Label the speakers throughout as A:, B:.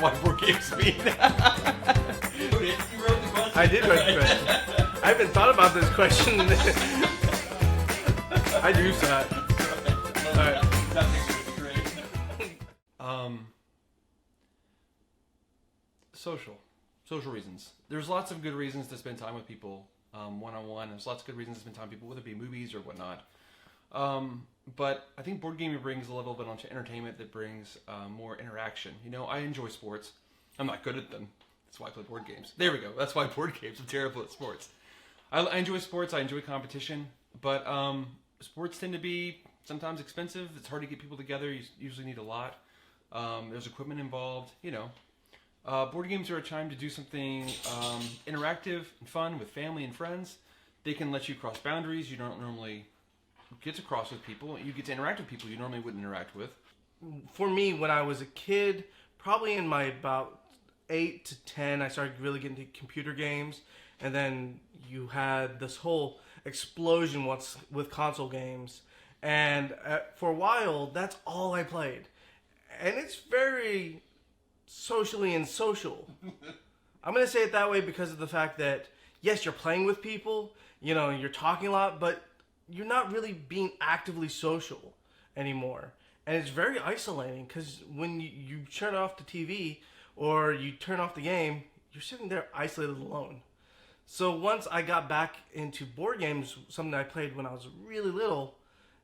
A: why board games mean.
B: You wrote the question.
C: I did write the question. I haven't thought about this question. I do that. Alright.
B: That picture would be great.
A: Social reasons. There's lots of good reasons to spend time with people one-on-one. There's lots of good reasons to spend time with people, whether it be movies or whatnot. But I think board gaming brings a level of entertainment that brings more interaction. You know, I enjoy sports. I'm not good at them. That's why I play board games. There we go. That's why board games. I'm terrible at sports. I enjoy sports. I enjoy competition. But sports tend to be sometimes expensive. It's hard to get people together. You usually need a lot. There's equipment involved. You know. Board games are a time to do something interactive and fun with family and friends. They can let you cross boundaries you don't normally get to cross with people. You get to interact with people you normally wouldn't interact with.
C: For me, when I was a kid, probably in my about 8 to 10, I started really getting into computer games. And then you had this whole explosion with console games. And for a while, that's all I played. And it's very socially and social. I'm going to say it that way because of the fact that, yes, you're playing with people, you know, you're talking a lot, but you're not really being actively social anymore. And it's very isolating because when you turn off the TV or you turn off the game, you're sitting there isolated alone. So once I got back into board games, something I played when I was really little,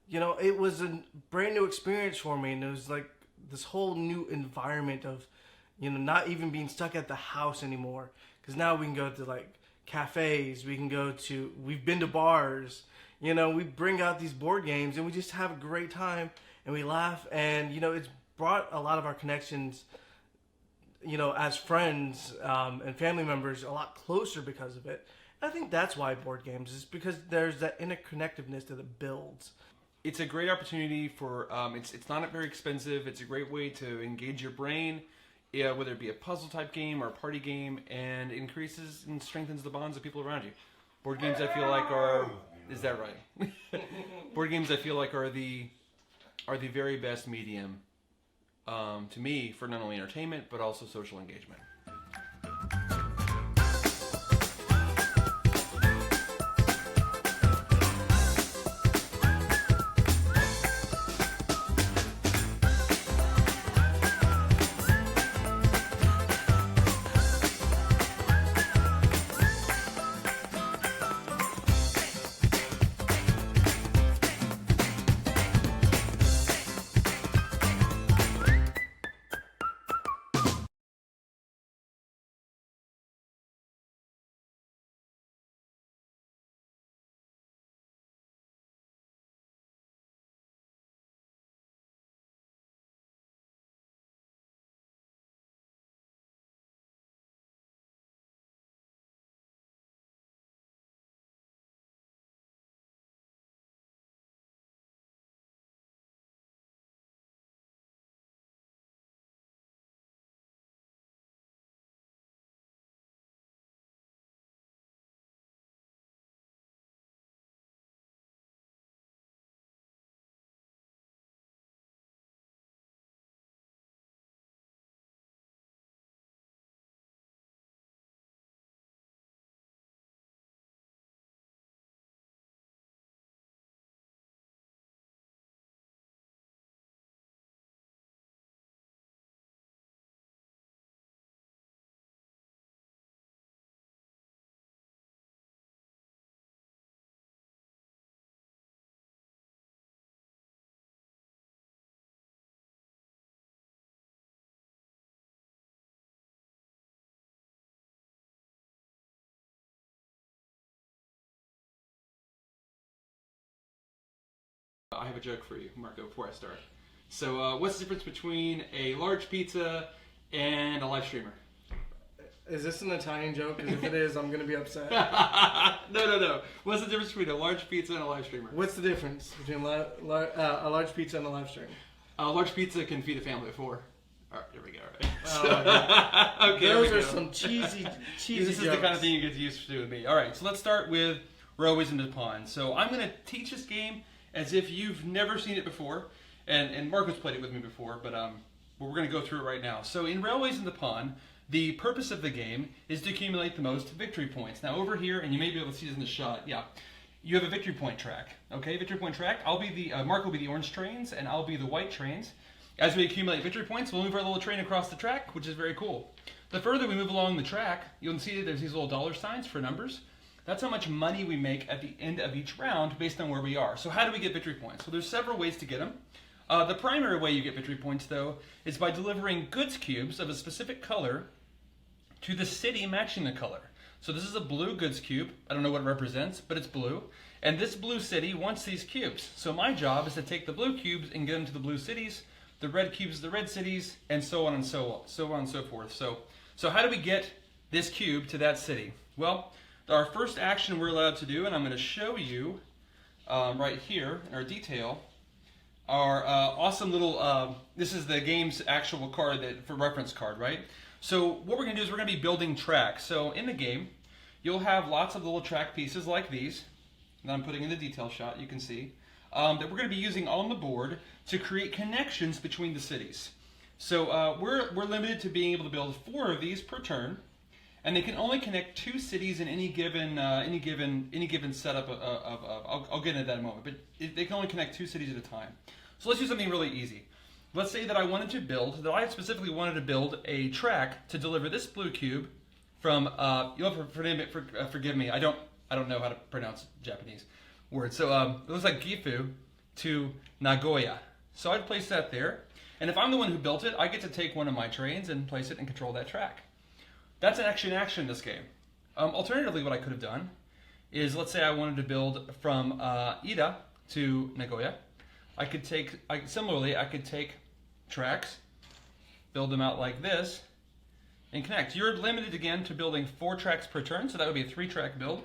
C: you know, it was a brand new experience for me. And it was like this whole new environment of, you know, not even being stuck at the house anymore. Because now we can go to like cafes, we've been to bars, you know, we bring out these board games and we just have a great time and we laugh. And, you know, it's brought a lot of our connections, you know, as friends and family members a lot closer because of it. And I think that's why board games is because there's that interconnectedness that it builds.
A: It's a great opportunity for, it's not very expensive. It's a great way to engage your brain. Yeah, whether it be a puzzle type game or a party game, and it increases and strengthens the bonds of people around you. Board games, I feel like is that right? Board games, I feel like are the very best medium to me for not only entertainment but also social engagement. I have a joke for you, Marco, before I start. So, what's the difference between a large pizza and a live streamer?
C: Is this an Italian joke? Because if it is, I'm going to be upset.
A: No. What's the difference between a large pizza and a live streamer?
C: What's the difference between a large pizza and a live stream?
A: A large pizza can feed a family of 4. All right, there we go.
C: Okay, those are some cheesy
A: This
C: jokes.
A: is the kind of thing you get to use to do with me. All right, so let's start with Railways of Nippon. So I'm going to teach this game as if you've never seen it before, and Marco's played it with me before, but but we're going to go through it right now. So in Railways of Nippon, the purpose of the game is to accumulate the most victory points. Now over here, and you may be able to see this in the shot, yeah, you have a victory point track. Okay, victory point track. I'll be the Mark will be the orange trains, and I'll be the white trains. As we accumulate victory points, we'll move our little train across the track, which is very cool. The further we move along the track, you'll see that there's these little dollar signs for numbers. That's how much money we make at the end of each round based on where we are. So how do we get victory points? Well, there's several ways to get them. The primary way you get victory points, though, is by delivering goods cubes of a specific color to the city matching the color. So this is a blue goods cube. I don't know what it represents, but it's blue. And this blue city wants these cubes. So my job is to take the blue cubes and get them to the blue cities, the red cubes, the red cities, and so on and so forth. So how do we get this cube to that city? Well, our first action we're allowed to do, and I'm going to show you right here in our detail, our awesome little, this is the game's actual card, for reference card, right? So what we're going to do is we're going to be building tracks. So in the game, you'll have lots of little track pieces like these, that I'm putting in the detail shot, you can see, that we're going to be using on the board to create connections between the cities. So we're limited to being able to build 4 of these per turn, and they can only connect 2 cities in any given setup. I'll get into that in a moment, but they can only connect 2 cities at a time. So let's do something really easy. Let's say that I specifically wanted to build a track to deliver this blue cube from. You'll have to forgive me. I don't know how to pronounce Japanese words. So it looks like Gifu to Nagoya. So I'd place that there. And if I'm the one who built it, I get to take one of my trains and place it and control that track. That's an action in this game. Alternatively, what I could have done is, let's say I wanted to build from Ida to Nagoya. I could take tracks, build them out like this, and connect. You're limited again to building 4 tracks per turn, so that would be a 3-track build.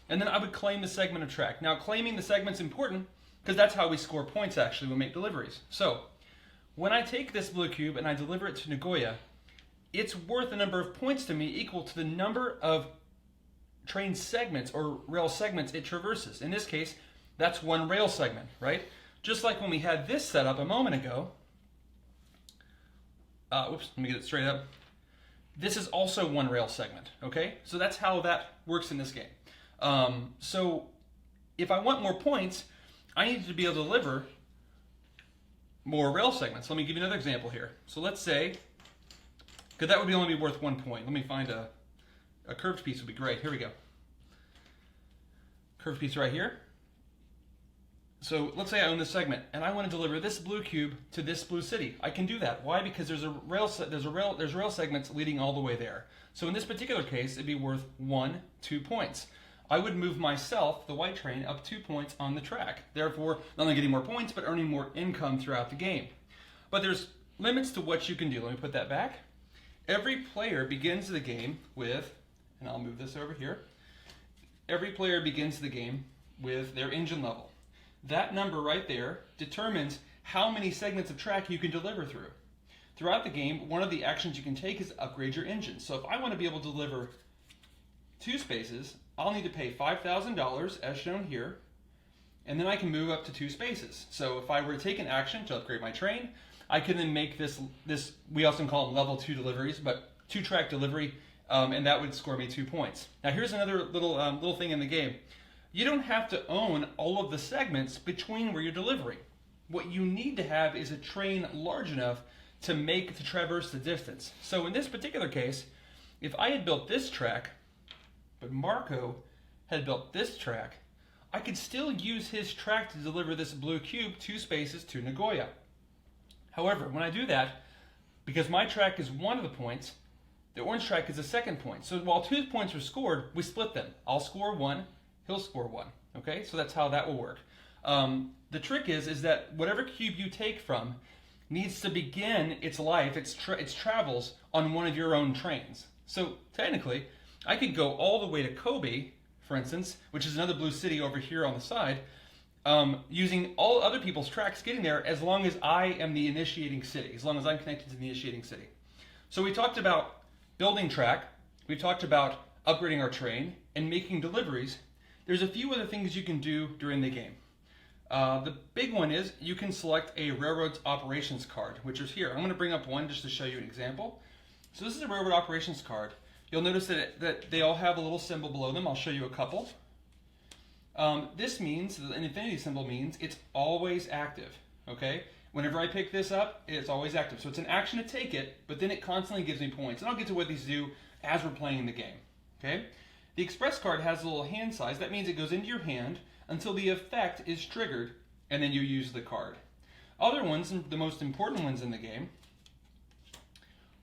A: And then I would claim the segment of track. Now, claiming the segment's important because that's how we score points actually when we make deliveries. So when I take this blue cube and I deliver it to Nagoya, it's worth a number of points to me equal to the number of train segments or rail segments it traverses. In this case, that's 1 rail segment, right? Just like when we had this set up a moment ago. Whoops, let me get it straight up. This is also 1 rail segment, okay? So that's how that works in this game. So if I want more points, I need to be able to deliver more rail segments. Let me give you another example here. So let's say, because that would only be worth 1 point. Let me find a curved piece would be great. Here we go. Curved piece right here. So let's say I own this segment and I want to deliver this blue cube to this blue city. I can do that. Why? Because there's rail segments leading all the way there. So in this particular case, it'd be worth 2 points. I would move myself, the white train, up 2 points on the track. Therefore, not only getting more points, but earning more income throughout the game. But there's limits to what you can do. Let me put that back. Every player begins the game with, and I'll move this over here. Every player begins the game with their engine level. That number right there determines how many segments of track you can deliver through. Throughout the game, one of the actions you can take is upgrade your engine. So if I want to be able to deliver 2 spaces, I'll need to pay $5,000 as shown here, and then I can move up to 2 spaces. So if I were to take an action to upgrade my train, I can then make this we often call them level 2 deliveries, but 2-track delivery, and that would score me 2 points. Now here's another little thing in the game. You don't have to own all of the segments between where you're delivering. What you need to have is a train large enough to traverse the distance. So in this particular case, if I had built this track, but Marco had built this track, I could still use his track to deliver this blue cube 2 spaces to Nagoya. However, when I do that, because my track is 1 of the points, the orange track is the 2nd point. So while 2 points are scored, we split them. I'll score 1, he'll score 1. Okay, so that's how that will work. The trick is that whatever cube you take from needs to begin its life, its travels on one of your own trains. So technically, I could go all the way to Kobe, for instance, which is another blue city over here on the side, using all other people's tracks getting there as long as I am the initiating city, as long as I'm connected to the initiating city. So we talked about building track, we talked about upgrading our train, and making deliveries. There's a few other things you can do during the game. The big one is you can select a railroad's operations card, which is here. I'm going to bring up one just to show you an example. So this is a railroad operations card. You'll notice that they all have a little symbol below them. I'll show you a couple. This means, an infinity symbol means it's always active, okay? Whenever I pick this up, it's always active. So it's an action to take it, but then it constantly gives me points. And I'll get to what these do as we're playing the game, okay? The express card has a little hand size. That means it goes into your hand until the effect is triggered, and then you use the card. Other ones, and the most important ones in the game,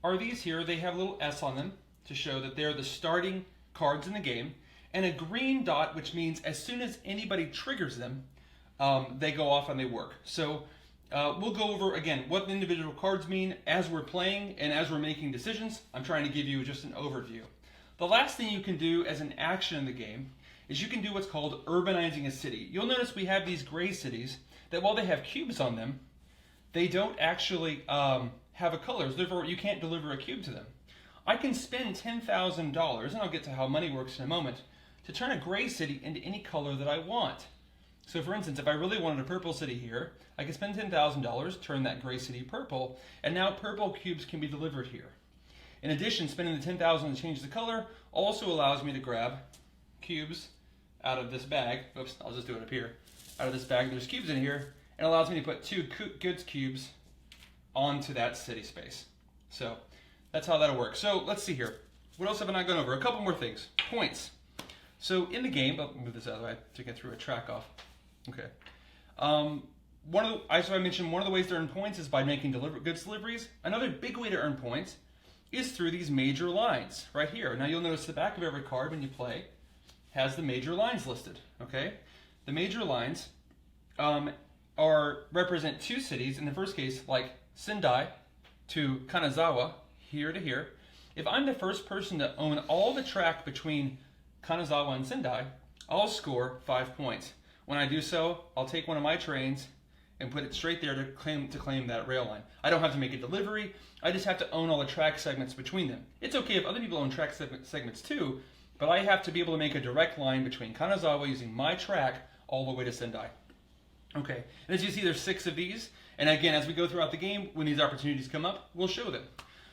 A: are these here. They have a little S on them to show that they're the starting cards in the game, and a green dot, which means as soon as anybody triggers them, they go off and they work. So we'll go over, again, what the individual cards mean as we're playing and as we're making decisions. I'm trying to give you just an overview. The last thing you can do as an action in the game is you can do what's called urbanizing a city. You'll notice we have these gray cities that while they have cubes on them, they don't actually have a color, therefore you can't deliver a cube to them. I can spend $10,000, and I'll get to how money works in a moment, to turn a gray city into any color that I want. So for instance, if I really wanted a purple city here, I can spend $10,000, turn that gray city purple, and now purple cubes can be delivered here. In addition, spending the $10,000 to change the color also allows me to grab cubes out of this bag. Oops, I'll just do it up here. Out of this bag, there's cubes in here, and it allows me to put 2 goods cubes onto that city space. So that's how that'll work. So let's see here. What else have I not gone over? A couple more things. Points. So in the game, I'll move this out of the way to get through a track off. Okay. So I mentioned one of the ways to earn points is by making goods deliveries. Another big way to earn points is through these major lines right here. Now you'll notice the back of every card when you play has the major lines listed. Okay. The major lines represent 2 cities. In the first case, like Sendai to Kanazawa, here to here. If I'm the first person to own all the track between Kanazawa and Sendai, I'll score 5 points. When I do so, I'll take one of my trains and put it straight there to claim that rail line. I don't have to make a delivery. I just have to own all the track segments between them. It's okay if other people own track segments too, but I have to be able to make a direct line between Kanazawa using my track all the way to Sendai. Okay, and as you see, there's 6 of these. And again, as we go throughout the game, when these opportunities come up, we'll show them.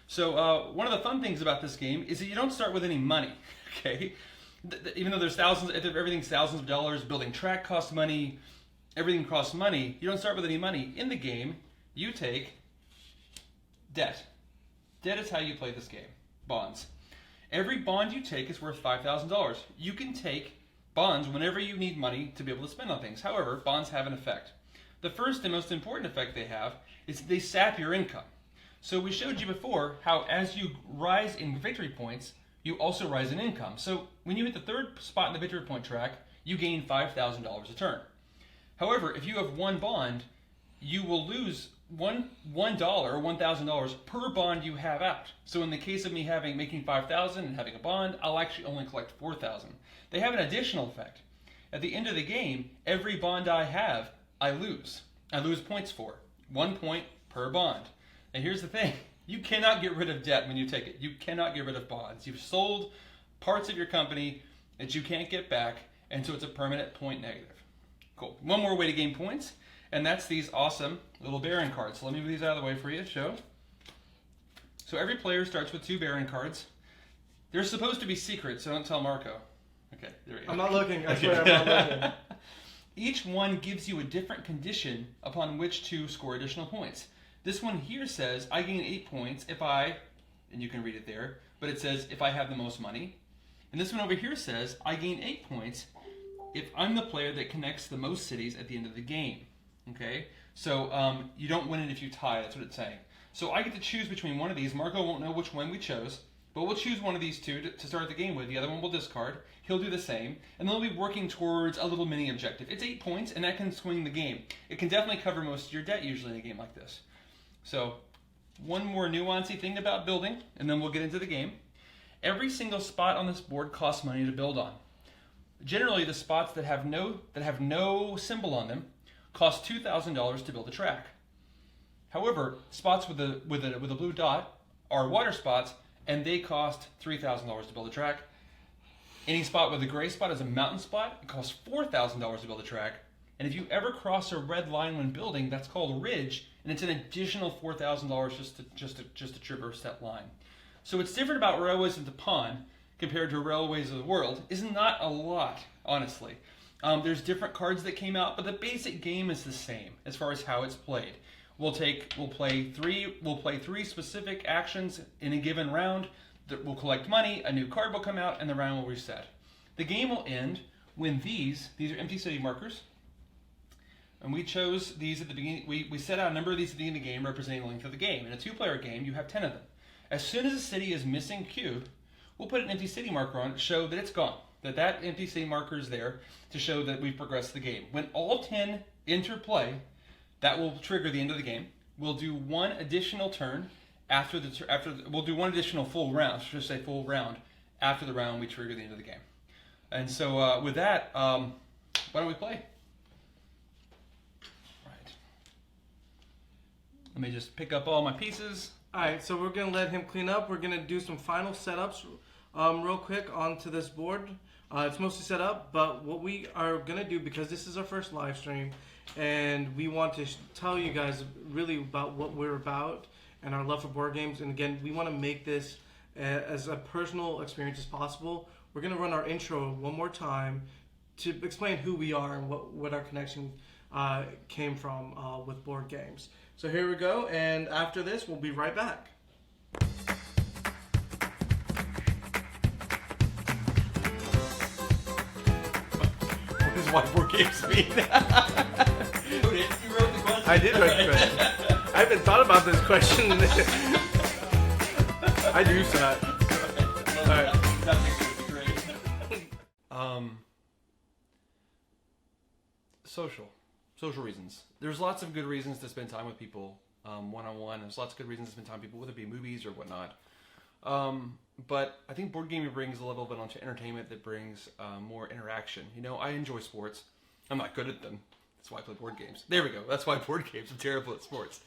A: So one of the fun things about this game is that you don't start with any money, okay? Even though there's everything's thousands of dollars, building track costs money, everything costs money, you don't start with any money. In the game, you take debt. Debt is how you play this game. Bonds. Every bond you take is worth $5,000. You can take bonds whenever you need money to be able to spend on things. However, bonds have an effect. The first and most important effect they have is they sap your income. So we showed you before how as you rise in victory points, you also rise in income. So when you hit the 3rd spot in the victory point track, you gain $5,000 a turn. However, if you have 1 bond, you will lose $1 or $1,000 per bond you have out. So in the case of me making $5,000 and having a bond, I'll actually only collect $4,000. They have an additional effect. At the end of the game, every bond I have, I lose. I lose points for. 1 point per bond. And here's the thing. You cannot get rid of debt when you take it. You cannot get rid of bonds. You've sold parts of your company that you can't get back, and so it's a permanent point negative. Cool. One more way to gain points, and that's these awesome little Baron cards. So let me move these out of the way for you to show. So every player starts with 2 Baron cards. They're supposed to be secret, so don't tell Marco. Okay, there we go.
C: I'm not looking. I swear I'm not looking.
A: Each one gives you a different condition upon which to score additional points. This one here says I gain 8 points if I, and you can read it there, but it says if I have the most money. And this one over here says I gain 8 points if I'm the player that connects the most cities at the end of the game. Okay, so you don't win it if you tie, that's what it's saying. So I get to choose between one of these. Marco won't know which one we chose, but we'll choose one of these 2 to start the game with. The other one we'll discard. He'll do the same, and they'll be working towards a little mini objective. It's 8 points, and that can swing the game. It can definitely cover most of your debt usually in a game like this. So one more nuancey thing about building, and then we'll get into the game. Every single spot on this board costs money to build on. Generally, the spots that have no symbol on them cost $2,000 to build a track. However, spots with a blue dot are water spots, and they cost $3,000 to build a track. Any spot with a gray spot is a mountain spot. It costs $4,000 to build a track. And if you ever cross a red line when building, that's called a ridge, and it's an additional $4,000 just to traverse that line. So what's different about Railways of Nippon compared to Railways of the World is not a lot, honestly. There's different cards that came out, but the basic game is the same as far as how it's played. We'll play three specific actions in a given round. We'll collect money, a new card will come out, and the round will reset. The game will end when these are empty city markers. And we chose these at the beginning. We set out a number of these at the end of the game representing the length of the game. In a 2-player game, you have 10 of them. As soon as a city is missing cube, we'll put an empty city marker on it to show that it's gone. That empty city marker is there to show that we've progressed the game. When all 10 enter play, that will trigger the end of the game. We'll do one additional turn we'll do one additional full round, full round. After the round, we trigger the end of the game. And so with that, why don't we play? Right. Let me just pick up all my pieces.
C: All right, so we're going to let him clean up. We're going to do some final setups real quick onto this board. It's mostly set up, but what we are going to do, because this is our first live stream, and we want to tell you guys really about what we're about and our love for board games. And again, we want to make this as a personal experience as possible. We're going to run our intro one more time to explain who we are and what our connection came from with board games. So here we go, and after this, we'll be right back.
A: What does whiteboard games mean? You wrote the question.
C: I did write the question. I haven't thought about this question. I do that. All right.
A: That makes it great. Social reasons. There's lots of good reasons to spend time with people one-on-one. There's lots of good reasons to spend time with people, whether it be movies or whatnot. But I think board gaming brings a little bit onto entertainment that brings more interaction. You know, I enjoy sports. I'm not good at them. That's why I play board games. There we go. That's why board games. I'm terrible at sports.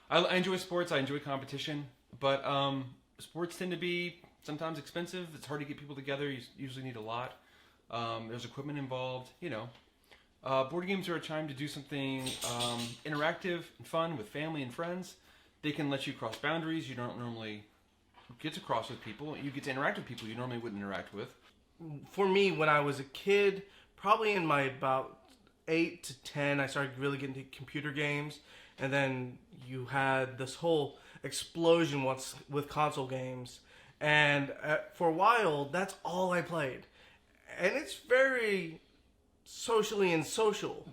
A: I enjoy sports. I enjoy competition. But sports tend to be sometimes expensive. It's hard to get people together. You usually need a lot. There's equipment involved. You know. Board games are a time to do something interactive and fun with family and friends. They can let you cross boundaries you don't normally get to cross with people. You get to interact with people you normally wouldn't interact with.
C: For me, when I was a kid, probably in my about 8 to 10, I started really getting into computer games. And then you had this whole explosion with console games. And for a while, that's all I played. And it's very socially and social.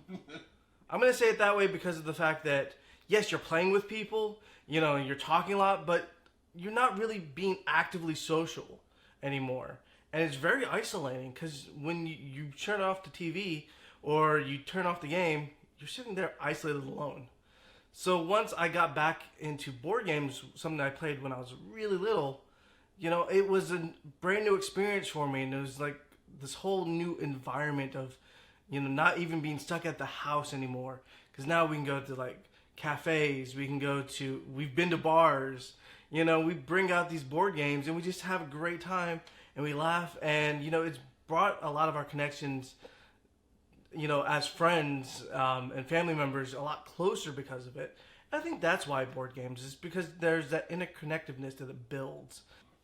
C: I'm going to say it that way because of the fact that, yes, you're playing with people, you know, you're talking a lot, but you're not really being actively social anymore. And it's very isolating because when you turn off the TV or you turn off the game, you're sitting there isolated alone. So once I got back into board games, something I played when I was really little, you know, it was a brand new experience for me. And it was like this whole new environment of, you know, not even being stuck at the house anymore. Because now we can go to like cafes, we've been to bars, you know, we bring out these board games and we just have a great time and we laugh. And, you know, it's brought a lot of our connections, you know, as friends and family members a lot closer because of it. And I think that's why board games is because there's that interconnectedness that it builds.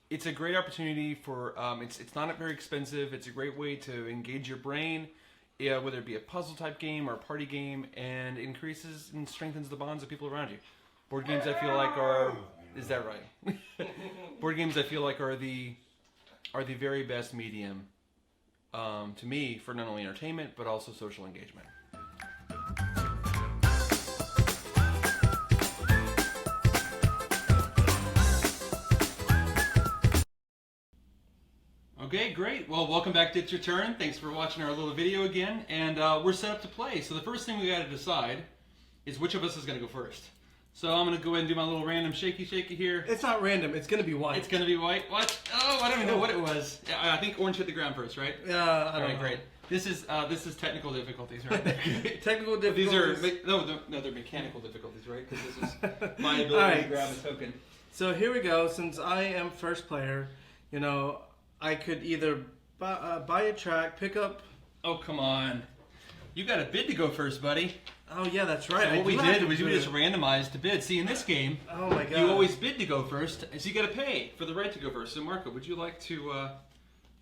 A: It's a great opportunity for, it's not very expensive. It's a great way to engage your brain, whether it be a puzzle type game or a party game, and increases and strengthens the bonds of people around you. Board games I feel like is that right? Board games I feel like are the very best medium to me for not only entertainment but also social engagement. Okay, great. Well, welcome back to It's Your Turn. Thanks for watching our little video again. And we're set up to play. So the first thing we got to decide is which of us is going to go first. So I'm going to go ahead and do my little random shaky here.
C: It's not random. It's going to be white.
A: It's going to be white. What? Oh, I don't even know what it was. Yeah, I think orange hit the ground first, right?
C: Yeah,
A: I don't know. Great. This is technical difficulties, right?
C: Technical difficulties.
A: These are they're mechanical difficulties, right? Because this is my ability to grab a token.
C: So here we go. Since I am first player, you know, I could either buy a track, pick up.
A: Oh, come on. you got a bid to go first, buddy.
C: Oh yeah, that's right.
A: So what we did was we just randomized the bid. See, in this game,
C: oh my god,
A: you always bid to go first, so you got to pay for the right to go first. So Marco, would you like to?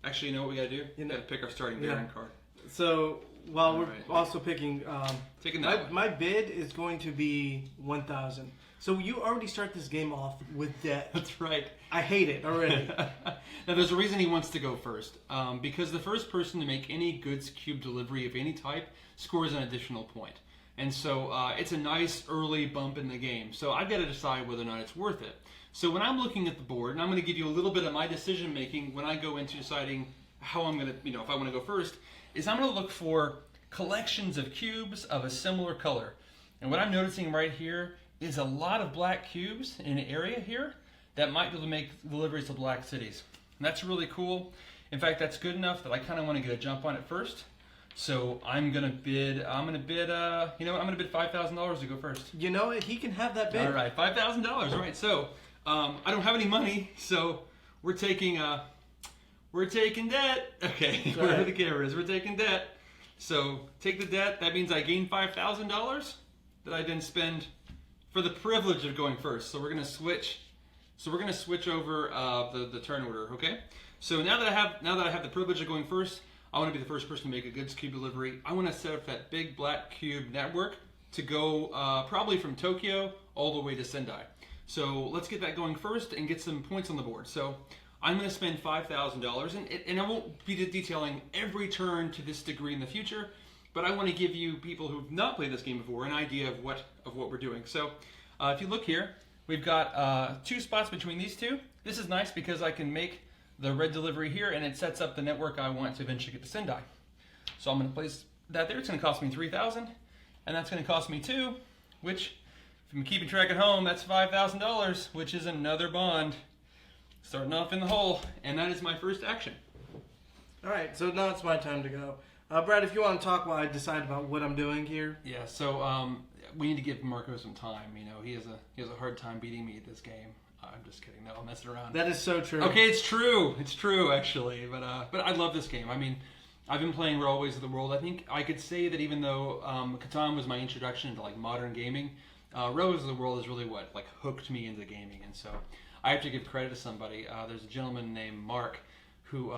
A: Actually, you know what we got to do? You got to pick our starting Baron card.
C: So while we're also picking, my bid is going to be 1,000. So you already start this game off with debt.
A: That's right.
C: I hate it already.
A: Now, there's a reason he wants to go first. Because the first person to make any goods cube delivery of any type scores an additional point. And so it's a nice early bump in the game. So I've got to decide whether or not it's worth it. So when I'm looking at the board, and I'm going to give you a little bit of my decision making when I go into deciding how I'm going to, if I want to go first, is I'm going to look for collections of cubes of a similar color. And what I'm noticing right here is a lot of black cubes in an area here that might be able to make deliveries to black cities. And that's really cool. In fact, that's good enough that I kind of want to get a jump on it first. So I'm gonna bid. I'm gonna bid $5,000 to go first.
C: You know what? He can have that bid.
A: All right, $5,000. All right. So I don't have any money, so we're taking debt. Okay, wherever the camera is, we're taking debt. So take the debt. That means I gain $5,000 that I didn't spend for the privilege of going first. So we're gonna switch. So we're gonna switch over the turn order. Okay. So now that I have the privilege of going first, I want to be the first person to make a goods cube delivery. I want to set up that big black cube network to go probably from Tokyo all the way to Sendai. So let's get that going first and get some points on the board. So I'm going to spend $5,000, and I won't be detailing every turn to this degree in the future, but I want to give you people who've not played this game before an idea of what we're doing. So if you look here, we've got 2 spots between these two. This is nice because I can make the red delivery here, and it sets up the network I want to eventually get to Sendai. So I'm going to place that there. It's going to cost me $3,000, and that's going to cost me 2, which, if I'm keeping track at home, that's $5,000, which is another bond. Starting off in the hole, and that is my first action.
C: All right, so now it's my time to go. Brad, if you want to talk while I decide about what I'm doing here.
A: Yeah, so we need to give Marco some time. He has a hard time beating me at this game. I'm just kidding. No, I'm messing around.
C: That is so true.
A: Okay, it's true. It's true, actually. But I love this game. I mean, I've been playing Railways of the World. I think I could say that even though Catan was my introduction into like modern gaming, Railways of the World is really what hooked me into gaming. And so I have to give credit to somebody. There's a gentleman named Mark who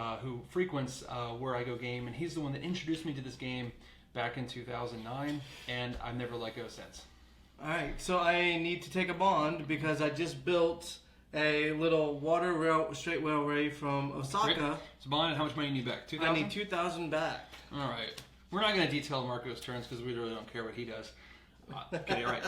A: frequents where I go game, and he's the one that introduced me to this game back in 2009, and I've never let go since.
C: All right, so I need to take a bond because I just built a little straight railway from Osaka.
A: Great. So bond, how much money you need back? 2,000?
C: I need 2,000 back.
A: All right. We're not going to detail Marco's turns because we really don't care what he does. Okay, all right.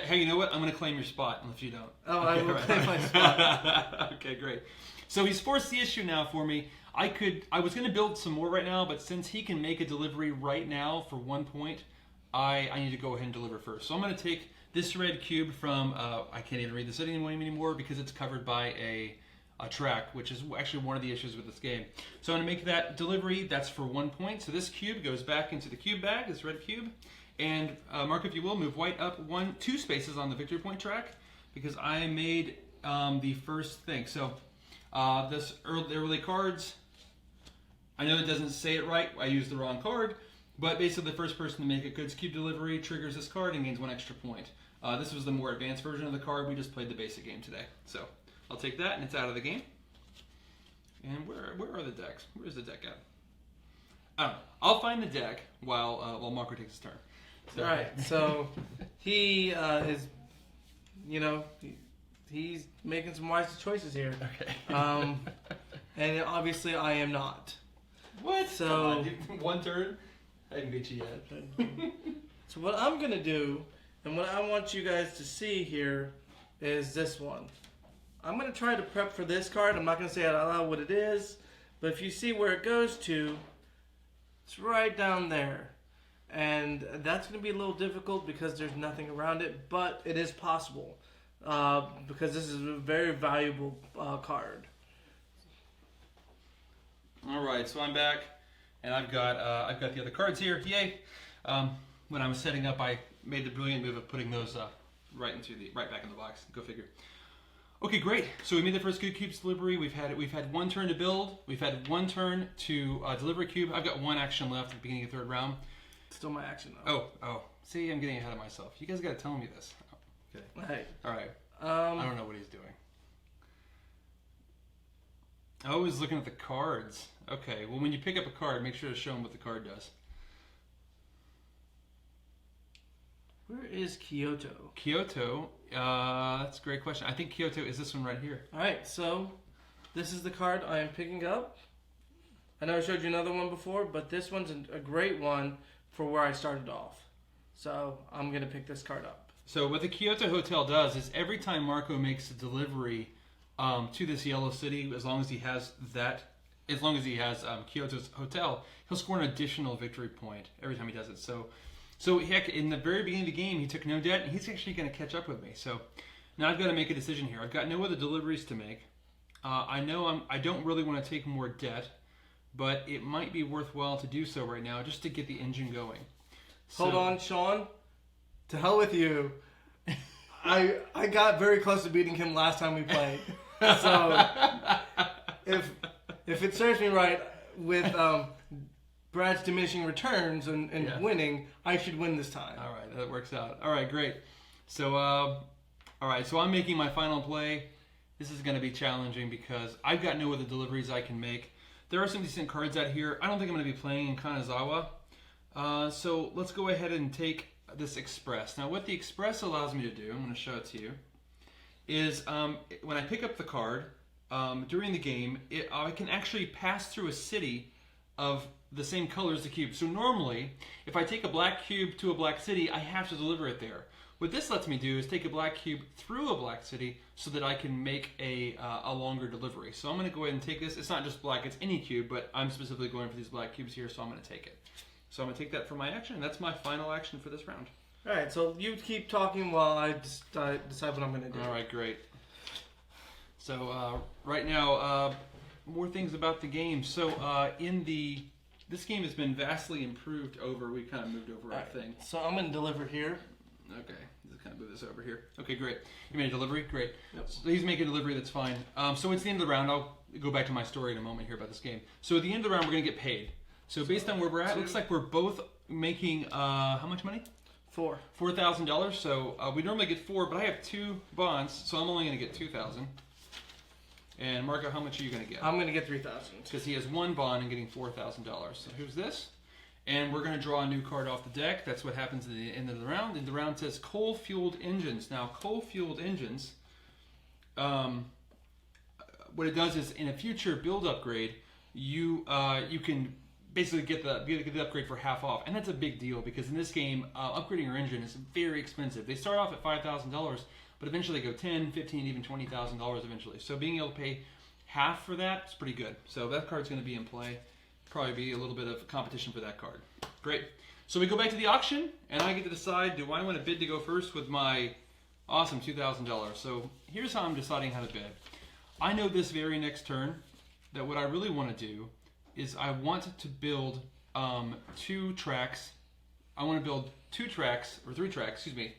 A: Hey, you know what? I'm going to claim your spot if you don't.
C: Oh, okay, I will claim my spot.
A: Okay, great. So he's forced the issue now for me. I was going to build some more right now, but since he can make a delivery right now for 1 point, I need to go ahead and deliver first. So I'm going to take this red cube from, I can't even read the city name anymore because it's covered by a track, which is actually one of the issues with this game. So I'm going to make that delivery. That's for 1 point. So this cube goes back into the cube bag, this red cube. And Mark, if you will, move white up 2 spaces on the victory point track because I made the first thing. So the early cards, I know it doesn't say it right. I used the wrong card. But basically, the first person to make a goods cube delivery triggers this card and gains 1 extra point. This was the more advanced version of the card. We just played the basic game today. So I'll take that, and it's out of the game. And where are the decks? Where's the deck at? I don't know. I'll find the deck while Marco takes his turn.
C: So. All right. So he is, he's making some wise choices here.
A: Okay.
C: And obviously, I am not.
A: What?
C: So
A: come on, 1 turn. I didn't beat you yet.
C: So what I'm going to do, and what I want you guys to see here, is this one. I'm going to try to prep for this card. I'm not going to say out loud what it is, but if you see where it goes to, it's right down there. And that's going to be a little difficult because there's nothing around it, but it is possible because this is a very valuable card.
A: All right, so I'm back. And I've got the other cards here. Yay! When I was setting up, I made the brilliant move of putting those right back in the box. Go figure. Okay, great. So we made the first good cubes delivery. We've had 1 turn to build. We've had 1 turn to deliver a cube. I've got 1 action left at the beginning of the 3rd round.
C: Still my action though.
A: Oh. See, I'm getting ahead of myself. You guys got to tell me this. Okay.
C: Hey.
A: All right. I don't know what he's doing. Oh, he's looking at the cards. Okay. Well, when you pick up a card, make sure to show him what the card does.
C: Where is Kyoto?
A: Kyoto. That's a great question. I think Kyoto is this one right here.
C: All right. So this is the card I am picking up. I know I showed you another one before, but this one's a great one for where I started off. So I'm going to pick this card up.
A: So what the Kyoto Hotel does is every time Marco makes a delivery to this yellow city, as long as he has Kyoto's hotel, he'll score an additional victory point every time he does it. So heck, in the very beginning of the game, he took no debt, and he's actually going to catch up with me. So now I've got to make a decision here. I've got no other deliveries to make. I know I don't really want to take more debt, but it might be worthwhile to do so right now just to get the engine going.
C: Hold on, Sean. To hell with you. I got very close to beating him last time we played. So if it serves me right with Brad's diminishing returns and winning, I should win this time.
A: All right, that works out. All right, great. So so I'm making my final play. This is going to be challenging because I've got no other deliveries I can make. There are some decent cards out here. I don't think I'm going to be playing in Kanazawa. So let's go ahead and take this Express. Now what the Express allows me to do, I'm going to show it to you, is when I pick up the card during the game, I can actually pass through a city of the same color as the cube. So normally, if I take a black cube to a black city, I have to deliver it there. What this lets me do is take a black cube through a black city so that I can make a longer delivery. So I'm going to go ahead and take this. It's not just black, it's any cube, but I'm specifically going for these black cubes here, so I'm going to take it. So I'm going to take that for my action, and that's my final action for this round.
C: All right, so you keep talking while I decide what I'm going to do.
A: All right, great. So right now, more things about the game. So this game has been vastly improved over. We kind of moved over our thing.
C: So I'm going to deliver here.
A: Okay, just kind of move this over here. Okay, great. You made a delivery? Great.
C: Yep.
A: So he's making a delivery, that's fine. So it's the end of the round. I'll go back to my story in a moment here about this game. So at the end of the round, we're going to get paid. So based on where we're at, it looks like we're both making, how much money? $4,000. So we normally get 4, but I have 2 bonds, so I'm only going to get 2,000. And Marco, how much are you going to get?
C: I'm going to get 3,000.
A: Because he has 1 bond and getting $4,000. So who's this? And we're going to draw a new card off the deck. That's what happens at the end of the round. And the round says coal-fueled engines. Now, coal-fueled engines, what it does is in a future build upgrade, you can basically get the upgrade for half off. And that's a big deal because in this game, upgrading your engine is very expensive. They start off at $5,000, but eventually they go $10,000, $15,000, even $20,000 eventually. So being able to pay half for that is pretty good. So that card's going to be in play. Probably be a little bit of competition for that card. Great. So we go back to the auction, and I get to decide, do I want to bid to go first with my awesome $2,000? So here's how I'm deciding how to bid. I know this very next turn that what I really want to do is I want to build 2 tracks. I want to build 2 tracks, or 3 tracks, excuse me,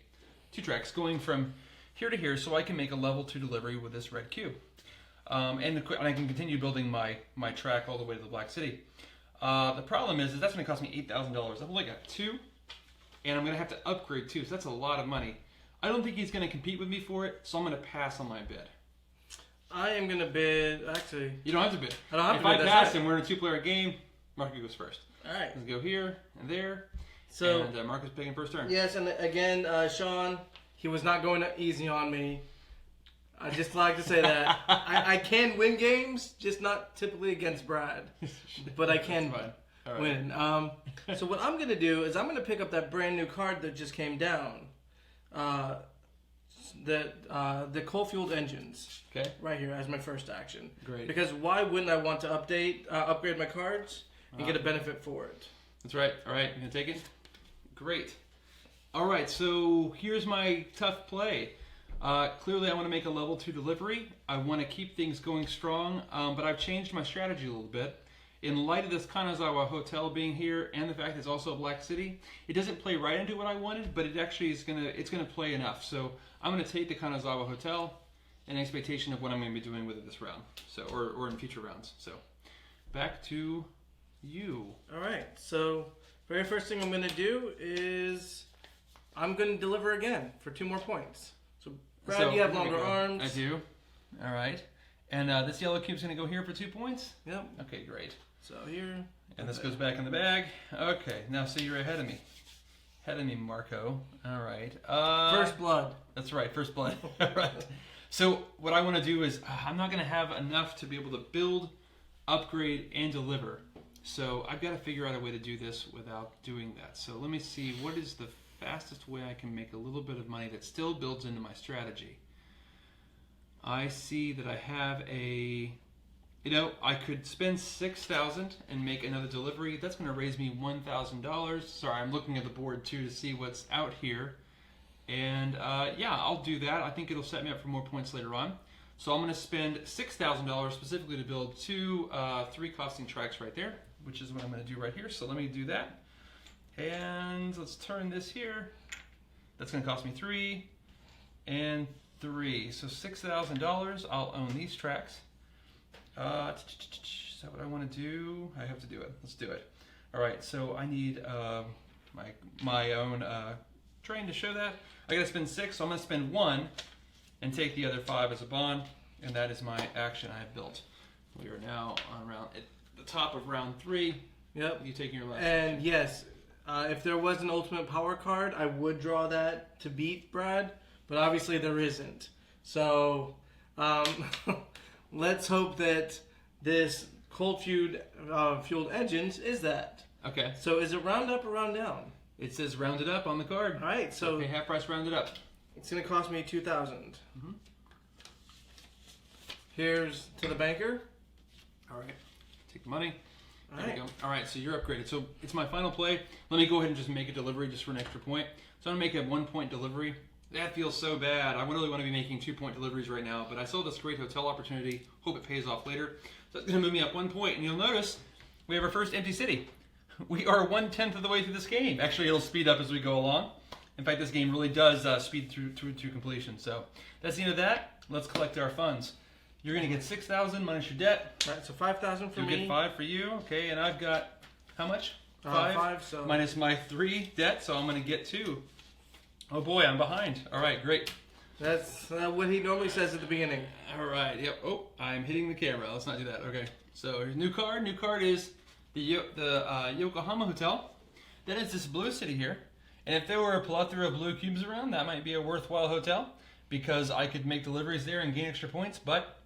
A: 2 tracks going from here to here so I can make a level 2 delivery with this red cube. And I can continue building my track all the way to the Black City. The problem is that's going to cost me $8,000. I've only got 2, and I'm going to have to upgrade 2, so that's a lot of money. I don't think he's going to compete with me for it, so I'm going to pass on my bid.
C: I am going to bid, actually...
A: You don't have to bid.
C: I don't have to
A: bid.
C: If
A: I pass and we're in a 2-player game, Marco goes first.
C: All right.
A: Let's go here and there,
C: so,
A: and Marco's picking first turn.
C: Yes, and again, Sean, he was not going easy on me. I just like to say that I can win games, just not typically against Brad, but I can win. So what I'm going to do is I'm going to pick up that brand new card that just came down, the coal-fueled engines.
A: Okay.
C: Right here as my first action.
A: Great.
C: Because why wouldn't I want to upgrade my cards and get a benefit for it?
A: That's right. All right, you gonna take it? Great. All right, so here's my tough play. Clearly, I want to make a level 2 delivery. I want to keep things going strong, but I've changed my strategy a little bit. In light of this Kanazawa Hotel being here and the fact it's also a Black City, it doesn't play right into what I wanted, but it actually is it's gonna play enough. So I'm gonna take the Kanazawa Hotel in expectation of what I'm gonna be doing with it this round, so or in future rounds. So back to you.
C: All right. So Very first thing I'm going to do is I'm going to deliver again for 2 more points. So, Brad, you have longer arms.
A: I do. All right. And this yellow cube's going to go here for 2 points?
C: Yep.
A: Okay, great.
C: So here.
A: And this goes back in the bag. Okay, now so you're ahead of me. Ahead of me, Marco. All right.
C: First blood.
A: That's right, first blood. All right. So what I want to do is, I'm not going to have enough to be able to build, upgrade, and deliver. So I've got to figure out a way to do this without doing that. So let me see, what is the fastest way I can make a little bit of money that still builds into my strategy? I see that I have I could spend $6,000 and make another delivery. That's going to raise me $1,000. Sorry, I'm looking at the board too to see what's out here. And yeah, I'll do that. I think it'll set me up for more points later on. So I'm going to spend $6,000 specifically to build 3 costing tracks right there, which is what I'm going to do right here. So let me do that. And let's turn this here. That's going to cost me 3 and 3. So $6,000. I'll own these tracks. Is that what I want to do? I have to do it. Let's do it. All right. So I need my own train to show that. I got to spend 6. So I'm going to spend 1 and take the other 5 as a bond, and that is my action I have built. We are now on at the top of round 3.
C: Yep.
A: You taking your last?
C: And yes, if there was an ultimate power card, I would draw that to beat Brad, but obviously there isn't. So let's hope that this coal-fueled engines is that.
A: Okay.
C: So is it round up or round down?
A: It says rounded up on the card.
C: All right. So
A: okay, half price rounded up.
C: It's going to cost me $2,000. Here's to the banker.
A: All right. Take the money.
C: All
A: There we go. All right, so you're upgraded. So it's my final play. Let me go ahead and just make a delivery just for an extra point. So I'm going to make a 1-point delivery. That feels so bad. I really want to be making 2-point deliveries right now, but I saw this great hotel opportunity. Hope it pays off later. So it's going to move me up 1 point, and you'll notice we have our first empty city. We are 1/10 of the way through this game. Actually, it'll speed up as we go along. In fact, this game really does speed through to completion. So that's the end of that. Let's collect our funds. You're going to get 6,000 minus your debt.
C: All right, so 5,000 for
A: You'll
C: me.
A: get 5 for you. Okay, and I've got how much?
C: 5. So
A: minus my 3 debt, so I'm going to get 2. Oh boy, I'm behind. All right, great.
C: that's what he normally says at the beginning.
A: All right, yep. Oh, I'm hitting the camera. Let's not do that. Okay, so here's new card. New card is the Yokohama Hotel. Then it's this blue city here. And if there were a plethora of blue cubes around, that might be a worthwhile hotel because I could make deliveries there and gain extra points. But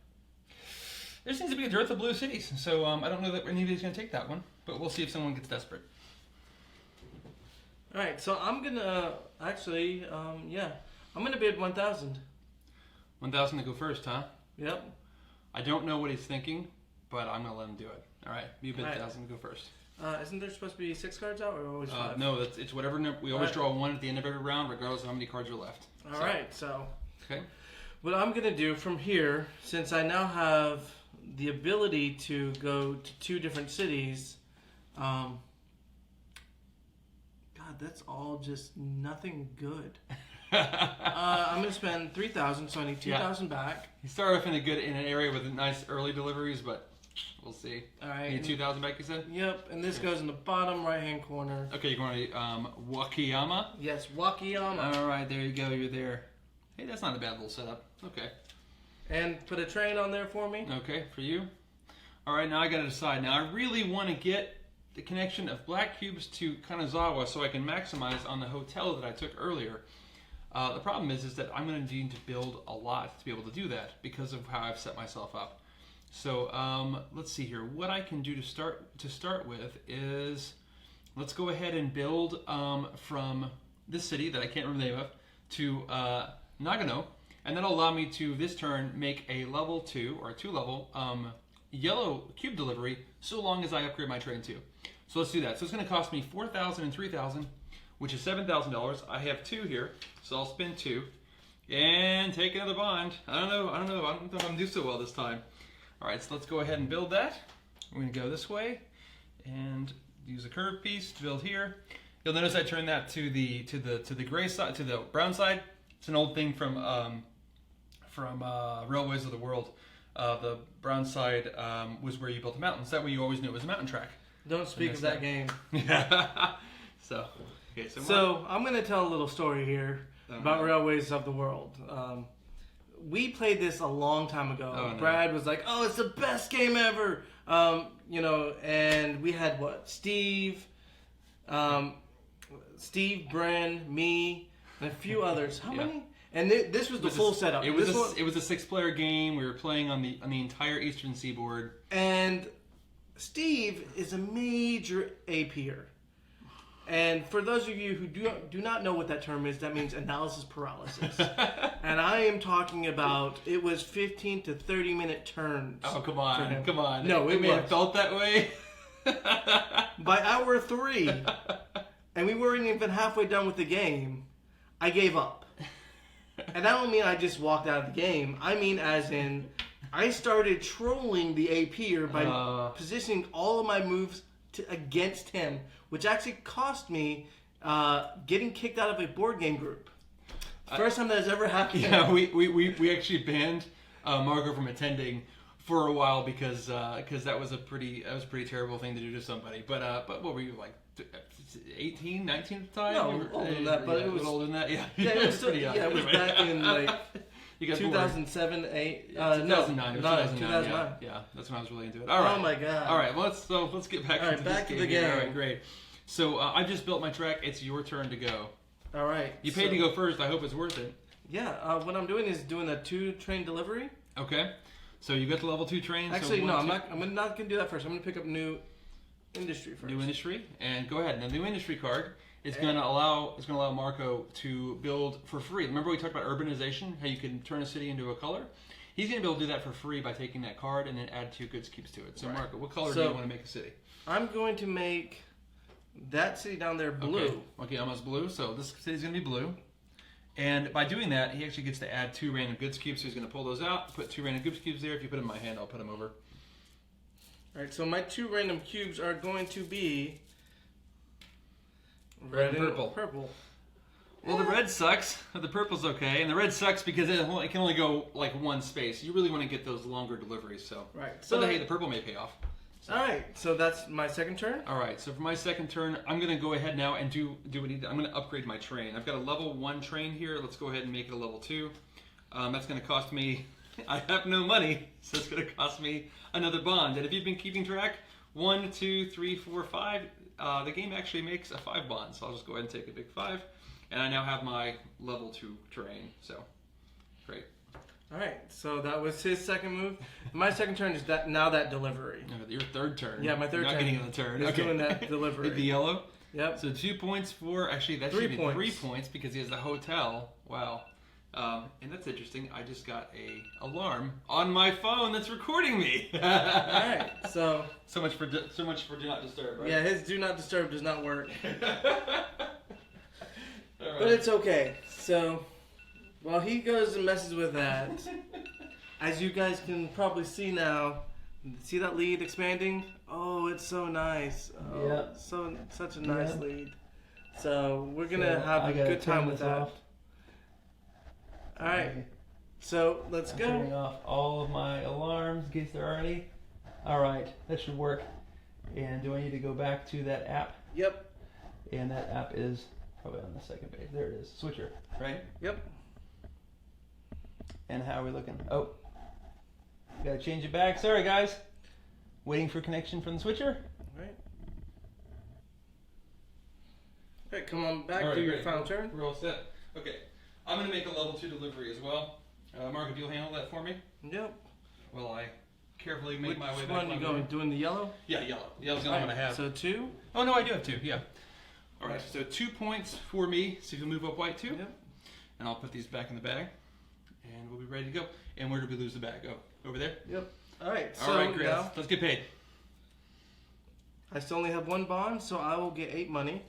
A: there seems to be a dearth of blue cities, so I don't know that anybody's going to take that one. But we'll see if someone gets desperate.
C: All right, so I'm gonna actually, I'm gonna bid 1,000.
A: 1,000 to go first, huh?
C: Yep.
A: I don't know what he's thinking, but I'm going to let him do it. All right, you bid 1,000 to go first.
C: Isn't there supposed to be 6 cards out, or always 5?
A: No, it's whatever number. We always draw 1 at the end of every round, regardless of how many cards are left.
C: All right, so
A: okay.
C: What I'm gonna do from here, since I now have the ability to go to 2 different cities, God, that's all just nothing good. I'm gonna spend 3,000, so I need 2,000 back.
A: You start off in an area with nice early deliveries, but we'll see.
C: All right.
A: You need 2,000 back, you said?
C: Yep, and this goes in the bottom right-hand corner.
A: Okay, you're going to Wakayama?
C: Yes, Wakayama.
A: All right, there you go. You're there. Hey, that's not a bad little setup. Okay.
C: And put a train on there for me.
A: Okay, for you. All right, now I got to decide. Now, I really want to get the connection of black cubes to Kanazawa so I can maximize on the hotel that I took earlier. The problem is that I'm going to need to build a lot to be able to do that because of how I've set myself up. So let's see here. What I can do to start with is let's go ahead and build from this city that I can't remember the name of to Nagano, and that'll allow me to this turn make a level 2 or a 2-level yellow cube delivery so long as I upgrade my train too. So let's do that. So it's going to cost me 4,000 and 3,000, which is $7,000. I have 2 here, so I'll spend 2 and take another bond. I don't know if I'm going to do so well this time. All right, so let's go ahead and build that. We're going to go this way and use a curved piece to build here. You'll notice I turned that to the gray side, to the brown side. It's an old thing from Railways of the World. The brown side was where you built the mountains. That way you always knew it was a mountain track.
C: Don't speak of that game.
A: So, okay,
C: So I'm going to tell a little story here about Railways of the World. We played this a long time ago.
A: Oh, no.
C: Brad was like, "Oh, it's the best game ever." And we had Steve, Bryn, me, and a few others. How many? And this was the full setup.
A: It was a 6-player game. We were playing on the entire Eastern Seaboard.
C: And Steve is a major APer. And for those of you who do not know what that term is, that means analysis paralysis. And I am talking about, it was 15 to 30 minute turns.
A: Oh, come on.
C: No, it
A: may have felt that way.
C: By hour 3, and we weren't even halfway done with the game, I gave up. And I don't mean I just walked out of the game. I mean as in, I started trolling the APer by positioning all of my moves against him, which actually cost me getting kicked out of a board game group. First time that has ever happened.
A: Yeah, we actually banned Marco from attending for a while because that was a pretty terrible thing to do to somebody. But what were you, like 18, 19 at the time?
C: No, older than that, but it was
A: older than that. Yeah,
C: yeah, it was still,
A: pretty young.
C: yeah, it was back in like
A: You got
C: 2007, 8.
A: 2009. It was
C: 2009.
A: Yeah, that's when I was really into it. All right.
C: Oh my god.
A: All right. Let's get back.
C: All right,
A: into
C: back
A: this
C: to the
A: here.
C: game.
A: All right, great. So I just built my track. It's your turn to go.
C: All right.
A: You paid to go first. I hope it's worth it.
C: Yeah. What I'm doing is doing a 2-train delivery.
A: Okay. So you got the level 2 train.
C: Actually,
A: so
C: no. I'm not gonna do that first. I'm gonna pick up new industry first.
A: New industry, and go ahead. The new industry card is going to allow Marco to build for free. Remember we talked about urbanization, how you can turn a city into a color. He's going to be able to do that for free by taking that card and then add 2 goods keeps to it. So Marco, what color do you want to make a city?
C: I'm going to make that city down there blue.
A: Okay, almost blue. So this city's going to be blue. And by doing that, he actually gets to add 2 random goods cubes. So he's going to pull those out, put 2 random goods cubes there. If you put them in my hand, I'll put them over.
C: All right, so my 2 random cubes are going to be red and purple.
A: Well, the red sucks. The purple's okay, and the red sucks because it can only go like one space. You really want to get those longer deliveries. So
C: right.
A: So hey, the purple may pay off. So.
C: All right. So that's my second turn.
A: All right. So for my second turn, I'm going to go ahead now and do what I'm going to upgrade my train. I've got a level 1 train here. Let's go ahead and make it a level 2. That's going to cost me. I have no money, so it's going to cost me another bond. And if you've been keeping track, 1, 2, 3, 4, 5. The game actually makes a 5 bond, so I'll just go ahead and take a big 5. And I now have my level 2 terrain, so great.
C: All right, so that was his second move. My second turn is that delivery.
A: Your third turn.
C: Yeah, my third turn.
A: Not getting on the turn.
C: Is doing that delivery.
A: The yellow?
C: Yep.
A: So 2 points for, actually that
C: 3
A: should be
C: points.
A: 3 points because he has the hotel. Wow. And that's interesting. I just got a alarm on my phone that's recording me.
C: All right, so
A: much for do not disturb, right?
C: Yeah, his do not disturb does not work.
A: All right.
C: But it's okay. So while he goes and messes with that, as you guys can probably see now, see that lead expanding? Oh, it's so nice. Oh,
B: Yeah.
C: Such a nice lead. So we're gonna
B: So
C: have
B: I
C: a
B: gotta
C: good time
B: turn
C: with
B: this
C: that.
B: off.
C: All right. So let's
B: I'm
C: go.
B: turning off all of my alarms in case they're already. All right, that should work. And do I need to go back to that app?
C: Yep.
B: And that app is probably on the second page. There it is. Switcher, right?
C: Yep.
B: And how are we looking? Oh, gotta change it back. Sorry, guys. Waiting for connection from the switcher.
C: All right. All right, come on back
A: All right,
C: to your
A: great.
C: final turn.
A: We're all set. Okay. I'm going to make a level 2 delivery as well. Mark, if you'll handle that for me,
C: Yep.
A: while I carefully make
C: Which
A: my way back.
C: one you going? Doing the yellow?
A: Yeah, yellow. Yellow's the only one I have.
C: So 2.
A: Oh, no, I do have 2, yeah. All right, so 2 points for me. So if you'll move up white 2.
C: Yep.
A: And I'll put these back in the bag. And we'll be ready to go. And where did we lose the bag? Oh, over there?
C: Yep. All right. So
A: All right, great.
C: now
A: Let's get paid.
C: I still only have 1 bond, so I will get 8 money.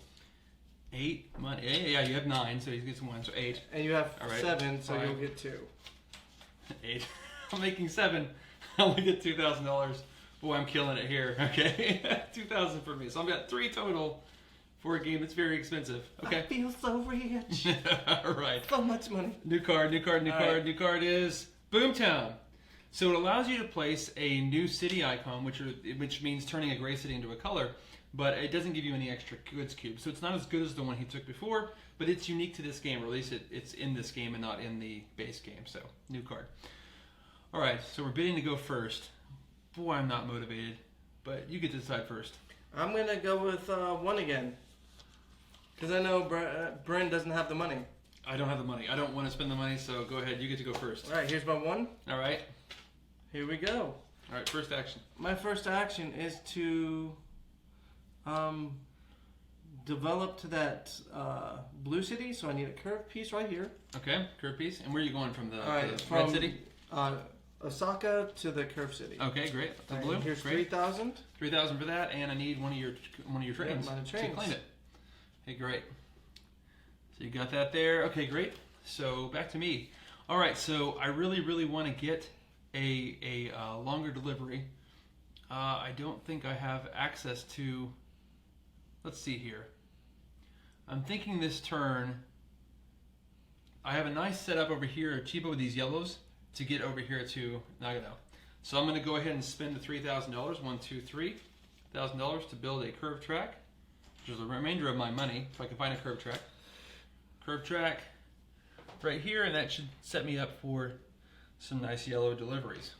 A: 8 money. Yeah, you have 9, so he gets 1, so 8.
C: And you have
A: All right.
C: 7, so
A: All right.
C: you'll get 2.
A: 8. I'm making 7. I only get $2,000. Boy, I'm killing it here. Okay, $2,000 for me. So I've got 3 total for a game that's very expensive. Okay.
C: I feel so rich.
A: All right.
C: So much money.
A: New card.
C: All right.
A: New card is Boomtown. So it allows you to place a new city icon, which means turning a gray city into a color. but it doesn't give you any extra goods cubes. So it's not as good as the one he took before, but it's unique to this game, or at least it's in this game and not in the base game. So, new card. All right, so we're bidding to go first. Boy, I'm not motivated, but you get to decide first.
C: I'm gonna go with 1 again, because I know Bryn doesn't have the money.
A: I don't have the money. I don't want to spend the money, so go ahead. You get to go first.
C: All right, here's my 1.
A: All right.
C: Here we go.
A: All right, first action.
C: My first action is to develop to that blue city, so I need a curved piece right here.
A: Okay, curve piece. And where are you going from the,
C: All right,
A: the
C: from
A: red city?
C: Osaka to the curved city.
A: Okay, great. The
C: All right,
A: blue.
C: here's
A: Great.
C: 3,000.
A: 3,000 for that, and I need one of your trains.
C: Yeah, my
A: To
C: trains.
A: claim it. Hey, great. So you got that there. Okay, great. So back to me. All right. So I really want to get a longer delivery. I don't think I have access to. Let's see here. I'm thinking this turn. I have a nice setup over here, cheapo with these yellows, to get over here to Nagano. So I'm going to go ahead and spend the $3,000, $1,000 to build a curved track, which is the remainder of my money, if I can find a curved track. Curved track right here, and that should set me up for some nice yellow deliveries.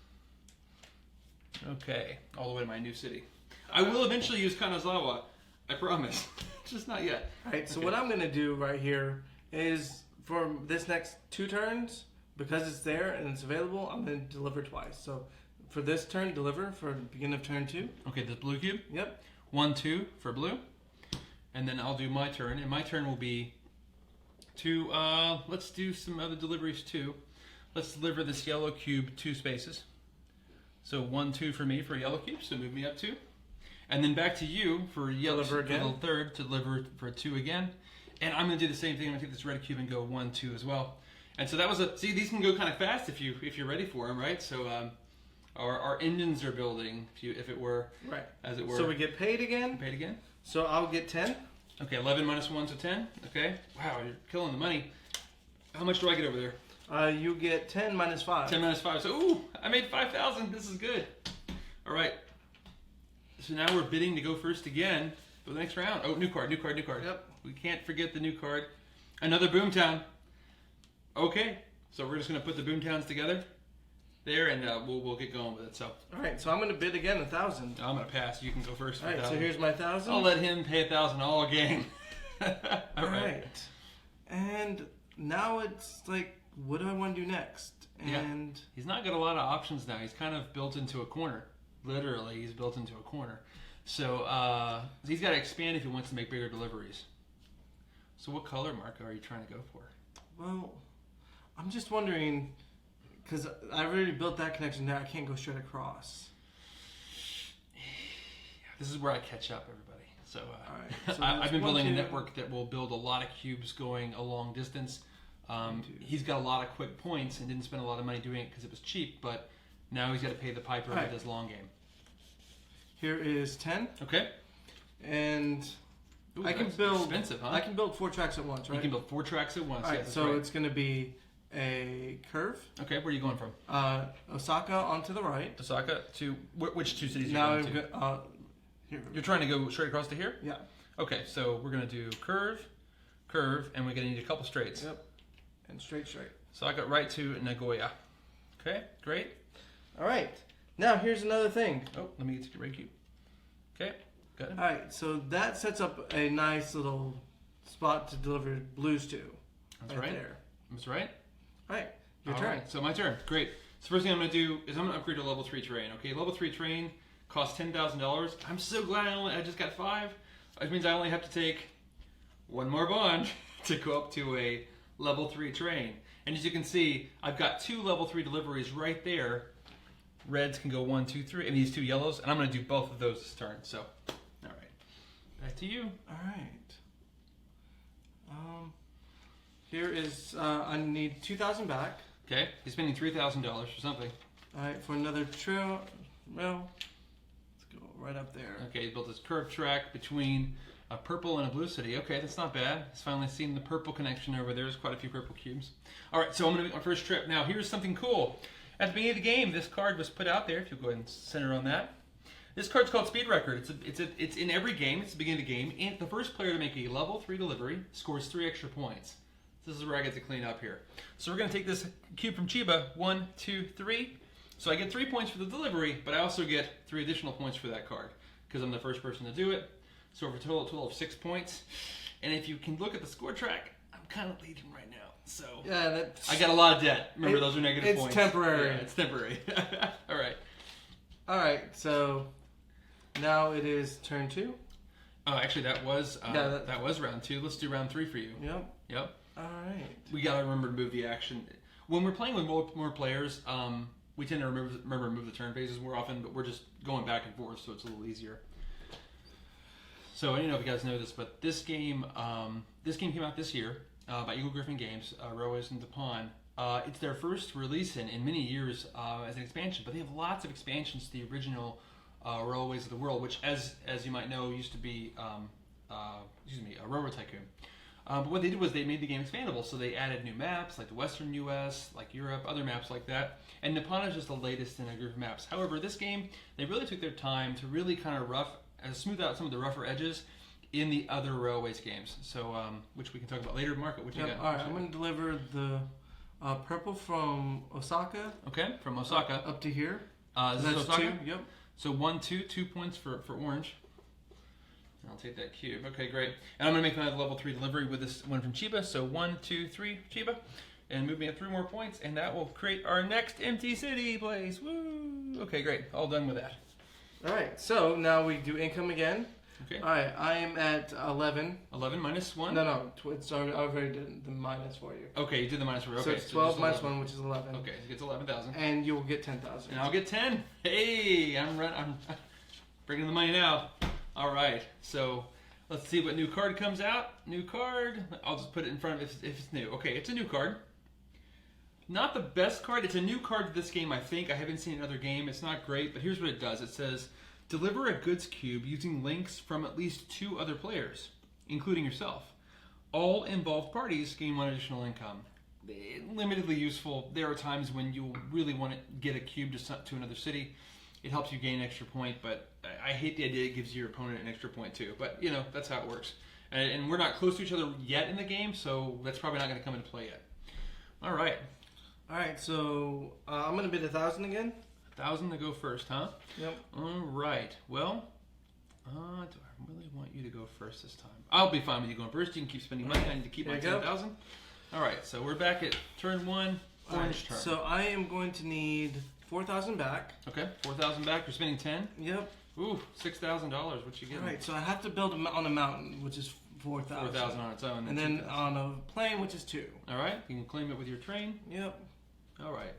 A: Okay, all the way to my new city. I will eventually use Kanazawa, I promise. Just not yet.
C: All right, so
A: Okay.
C: what I'm going to do right here is for this next 2 turns, because it's there and it's available, I'm going to deliver twice. So for this turn, deliver for beginning of turn 2.
A: Okay, the blue cube.
C: Yep.
A: 1, 2 for blue. And then I'll do my turn, and my turn will be to, let's do some other deliveries too. Let's deliver this yellow cube 2 spaces. So 1, 2 for me for a yellow cube, so move me up 2. And then back to you for yellow
C: Deliver
A: for
C: again.
A: the third to deliver for 2 again. And I'm going to do the same thing. I'm going to take this red cube and go 1, 2 as well. And so that was see, these can go kind of fast if you're ready for them, right? So our engines are building, if it were,
C: Right.
A: as it were.
C: So we get paid again.
A: Paid again.
C: So I'll get 10.
A: Okay, 11 minus 1, so 10. Okay. Wow, you're killing the money. How much do I get over there?
C: You get 10 minus 5.
A: 10 minus 5. So, ooh, I made 5,000. This is good. All right. So now we're bidding to go first again for the next round. Oh, new card.
C: Yep.
A: We can't forget the new card. Another Boomtown. Okay. So we're just going to put the Boomtowns together there, and we'll get going with it. So
C: All right, so I'm going to bid again 1,000.
A: I'm going to pass. You can go first.
C: All right, so
A: 1,000.
C: here's my 1,000.
A: I'll let him pay 1,000 all game.
C: All right. And now it's like, what do I want to do next?
A: Yeah.
C: And
A: He's not got a lot of options now. He's kind of built into a corner. Literally, he's built into a corner. So he's got to expand if he wants to make bigger deliveries. So what color, Marco, are you trying to go for?
C: well, I'm just wondering, because I already built that connection now, I can't go straight across.
A: This is where I catch up, everybody. So,
C: All right, so
A: I've
C: that's
A: been building
C: 1,
A: a
C: 2.
A: network that will build a lot of cubes going a long distance.
C: 1, 2.
A: He's got a lot of quick points and didn't spend a lot of money doing it because it was cheap, but now he's got to pay the piper
C: Right.
A: with his long game.
C: Here is 10,
A: Okay.
C: and
A: Ooh,
C: I can
A: that's
C: build.
A: expensive, huh?
C: I can build 4 tracks at once, right?
A: You can build 4 tracks at once.
C: All
A: Yeah,
C: right,
A: that's
C: so
A: right.
C: it's going to be a curve.
A: Okay, where are you going from?
C: Osaka onto the right.
A: Osaka to which 2 cities
C: Now
A: are you
C: I'm
A: going to?
C: go, here.
A: You're trying to go straight across to here?
C: Yeah.
A: Okay, so we're going to do curve, and we're going to need a couple straights.
C: Yep. And straight.
A: So I got right to Nagoya. Okay, great.
C: All right. Now here's another thing.
A: Oh, let me get to the red cube. Okay, good.
C: All right, so that sets up a nice little spot to deliver blues to.
A: That's right.
C: There.
A: That's right.
C: All right. Your
A: All
C: turn.
A: right, so my turn. Great. So first thing I'm going to do is I'm going to upgrade to level 3 terrain. Okay, level 3 terrain costs $10,000. I'm so glad I just got 5. Which means I only have to take 1 more bond to go up to a level 3 terrain. And as you can see, I've got 2 level 3 deliveries right there. Reds can go 1, 2, 3, and these 2 yellows, and I'm going to do both of those this turn. So, all right, back to you.
C: All right. Here is I need 2,000 back.
A: Okay, he's spending $3,000 for something.
C: All right, for another trail. Well, let's go right up there.
A: Okay, he built this curved track between a purple and a blue city. Okay, that's not bad. He's finally seen the purple connection over there. There's quite a few purple cubes. All right, so I'm going to make my first trip. Now, here's something cool. At the beginning of the game, this card was put out there. If you'll go ahead and center on that. This card's called Speed Record. It's in every game. It's the beginning of the game. And the first player to make a level 3 delivery scores 3 extra points. This is where I get to clean up here. So we're going to take this cube from Chiba. 1, 2, 3. So I get 3 points for the delivery, but I also get 3 additional points for that card because I'm the first person to do it. So for a total of 6 points. And if you can look at the score track, I'm kind of leading right now. So
C: Yeah,
A: I got a lot of debt. Remember, those are negative points.
C: It's temporary.
A: Yeah, it's temporary. All right.
C: All right, so now it is turn 2.
A: Oh, actually, that was
C: Yeah,
A: that was round 2. Let's do round 3 for you.
C: Yep.
A: Yep.
C: All right.
A: We gotta remember to move the action. When we're playing with more players, we tend to remember to move the turn phases more often, but we're just going back and forth, so it's a little easier. So I don't know if you guys know this, but this game came out this year by Eagle Griffin Games, Railways of Nippon. It's their first release in many years as an expansion, but they have lots of expansions to the original Railways of the World, which, as you might know, used to be a Railroad Tycoon. But what they did was they made the game expandable, so they added new maps like the Western U.S., like Europe, other maps like that. And Nippon is just the latest in a group of maps. However, this game, they really took their time to really kind of smooth out some of the rougher edges in the other Railways games. So, which we can talk about later. Marco, what you got?
C: All right, I'm going to deliver the purple from Osaka.
A: Okay, from Osaka.
C: Up to here.
A: This is Osaka?
C: 2. Yep.
A: So 1, 2 points for orange. I'll take that cube. Okay, great. And I'm going to make my level 3 delivery with this one from Chiba. So 1, 2, 3, Chiba. And move me up 3 more points. And that will create our next empty city place. Woo! Okay, great. All done with that.
C: All right, so now we do income again.
A: Okay.
C: All right, I am at 11.
A: 11 minus 1?
C: No. I already did the minus for you.
A: Okay, you did the minus 4. Okay,
C: so it's 12
A: just
C: minus
A: 11.
C: 1, which is 11.
A: Okay, so it gets 11,000.
C: And you will get 10,000.
A: And I'll get 10. Hey, I'm bringing the money now. All right, so let's see what new card comes out. New card. I'll just put it in front of it if it's new. Okay, it's a new card. Not the best card. It's a new card to this game, I think. I haven't seen another game. It's not great, but here's what it does. It says, deliver a goods cube using links from at least 2 other players, including yourself. All involved parties gain 1 additional income. Limitedly useful. There are times when you really want to get a cube to another city. It helps you gain an extra point, but I hate the idea it gives your opponent an extra point too. But, you know, that's how it works. And we're not close to each other yet in the game, so that's probably not going to come into play yet. All right.
C: All right, so I'm going to bid 1,000 again.
A: 1,000 to go first, huh?
C: Yep.
A: All right. Well, do I really want you to go first this time? I'll be fine with you going first. You can keep spending money. I need to keep my 10,000. All right, so we're back at turn 1, orange turn.
C: So I am going to need 4,000 back.
A: Okay, 4,000 back. You're spending 10.
C: Yep.
A: Ooh, $6,000. What you get?
C: All right, so I have to build on a mountain, which is 4,000.
A: 4,000 on its own.
C: And then on a plane, which is 2.
A: All right, you can claim it with your train.
C: Yep.
A: All right.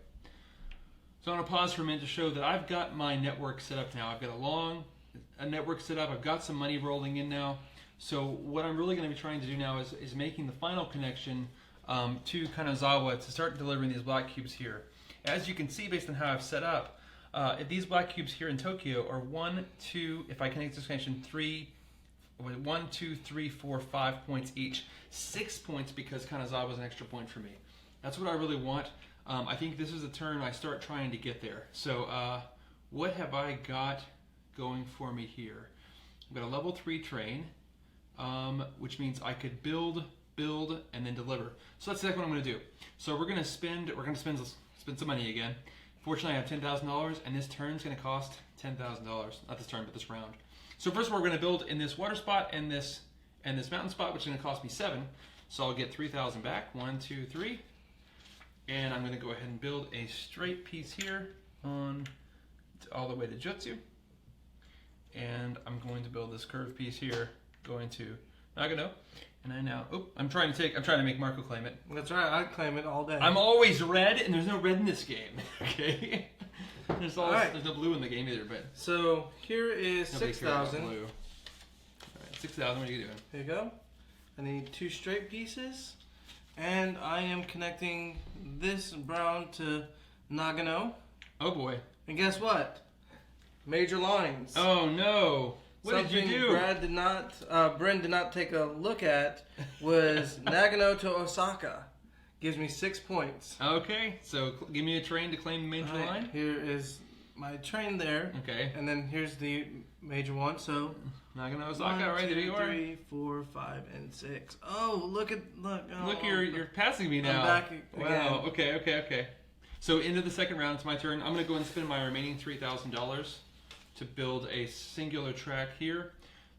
A: So I'm going to pause for a minute to show that I've got my network set up now. I've got a network set up. I've got some money rolling in now. So what I'm really going to be trying to do now is making the final connection to Kanazawa to start delivering these black cubes here. As you can see, based on how I've set up, these black cubes here in Tokyo are 1, 2, if I connect this connection, 1, 2, 3, 4, 5 points each. 6 points because Kanazawa is an extra point for me. That's what I really want. I think this is the turn I start trying to get there. So what have I got going for me here? I've got a level 3 train, which means I could build, and then deliver. So that's exactly what I'm going to do. So we're going to spend some money again. Fortunately, I have $10,000, and this turn's going to cost $10,000. Not this turn, but this round. So first of all, we're going to build in this water spot and this mountain spot, which is going to cost me 7. So I'll get 3,000 back. 1, 2, 3. And I'm going to go ahead and build a straight piece here all the way to Jutsu. And I'm going to build this curved piece here going to Nagano. And I'm trying to make Marco claim it.
C: That's right, I'd claim it all day.
A: I'm always red, and there's no red in this game. Okay? There's
C: right.
A: no blue in the game either, but.
C: So here is 6,000.
A: All right, 6,000, what are you doing?
C: Here you go. I need 2 straight pieces. And I am connecting this brown to Nagano.
A: Oh boy.
C: And guess what? Major lines.
A: Oh no. What did you do?
C: Bryn did not take a look at was Nagano to Osaka. Gives me 6 points.
A: Okay, so give me a train to claim the major line.
C: Here is my train there.
A: Okay.
C: And then here's the major one. So
A: Nagano, Osaka, right there you are.
C: 3, 4, 5, and 6. Oh, look. Oh,
A: Look, you're passing me now.
C: I'm back
A: Wow. Okay. So into the second round, it's my turn. I'm gonna go and spend my remaining $3,000 to build a singular track here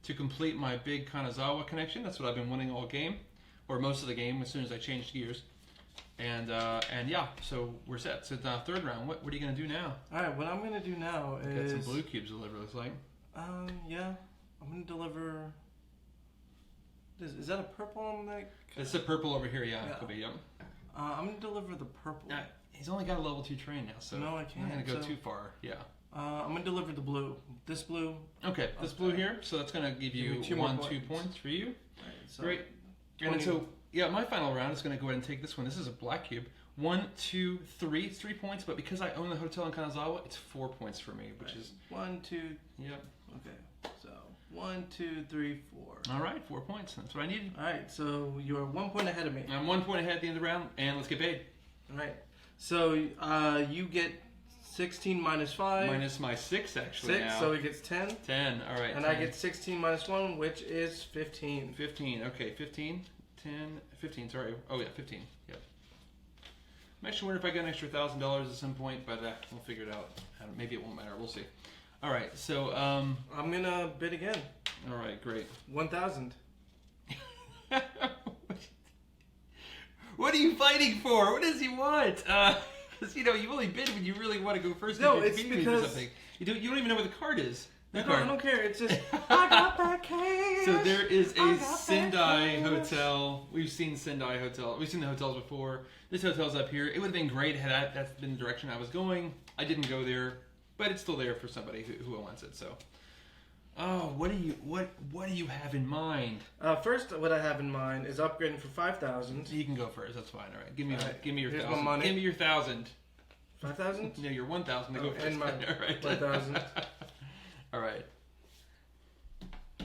A: to complete my big Kanazawa connection. That's what I've been wanting all game, or most of the game. As soon as I changed gears, and yeah, so we're set. So the third round. What are you gonna do now?
C: All right, what I'm gonna do now is
A: Got some blue cubes delivered. Looks like.
C: Yeah, I'm gonna deliver. Is that a purple on that?
A: It's a purple over here. Yeah, it could be. Yep.
C: I'm gonna deliver the purple.
A: He's only got a level 2 train now, so
C: no, I can't.
A: I'm not gonna go too far. Yeah.
C: I'm gonna deliver the blue. This blue.
A: Okay, this blue here. So that's gonna give you 2 points for you.
C: Right, so
A: Great. And then so yeah, my final round is gonna go ahead and take this one. This is a black cube. 1, 2, 3. It's 3 points, but because I own the hotel in Kanazawa, it's 4 points for me, which is
C: 1, 2.
A: Yep.
C: Okay. So 1, 2, 3, 4.
A: All right, 4 points. That's what I needed.
C: All right. So you're 1 point ahead of me.
A: I'm 1 point ahead at the end of the round, and let's get paid.
C: All right. So you get 16 minus 5.
A: Minus my 6 actually
C: 6.
A: now.
C: So he gets 10.
A: 10. All right.
C: And
A: 10.
C: I get 16 minus 1, which is 15.
A: 15. Okay, 15. 10. 15. Sorry. Oh yeah, 15. Yep. I'm actually wondering if I got an extra $1,000 at some point, but we'll figure it out. Maybe it won't matter. We'll see. All right. So
C: I'm gonna bid again.
A: All right. Great.
C: 1,000.
A: What are you fighting for? What does he want? Because you only bid when you really want to go first.
C: No,
A: you're
C: it's
A: competing
C: because
A: for something. You don't even know what the card is.
C: I don't care. It's just I got that cash.
A: So there is a Sendai Hotel. We've seen Sendai Hotel. We've seen the hotels before. This hotel's up here. It would have been great had that's been the direction I was going. I didn't go there, but it's still there for somebody who wants it. So, what do you have in mind?
C: First, what I have in mind is upgrading for 5,000.
A: You can go first. That's fine. All right. Give me your
C: Here's
A: 1,000.
C: my money.
A: Give me your 1,000.
C: 5,000?
A: No, your 1,000 to go first.
C: And my
A: All right.
C: 1,000.
A: All right.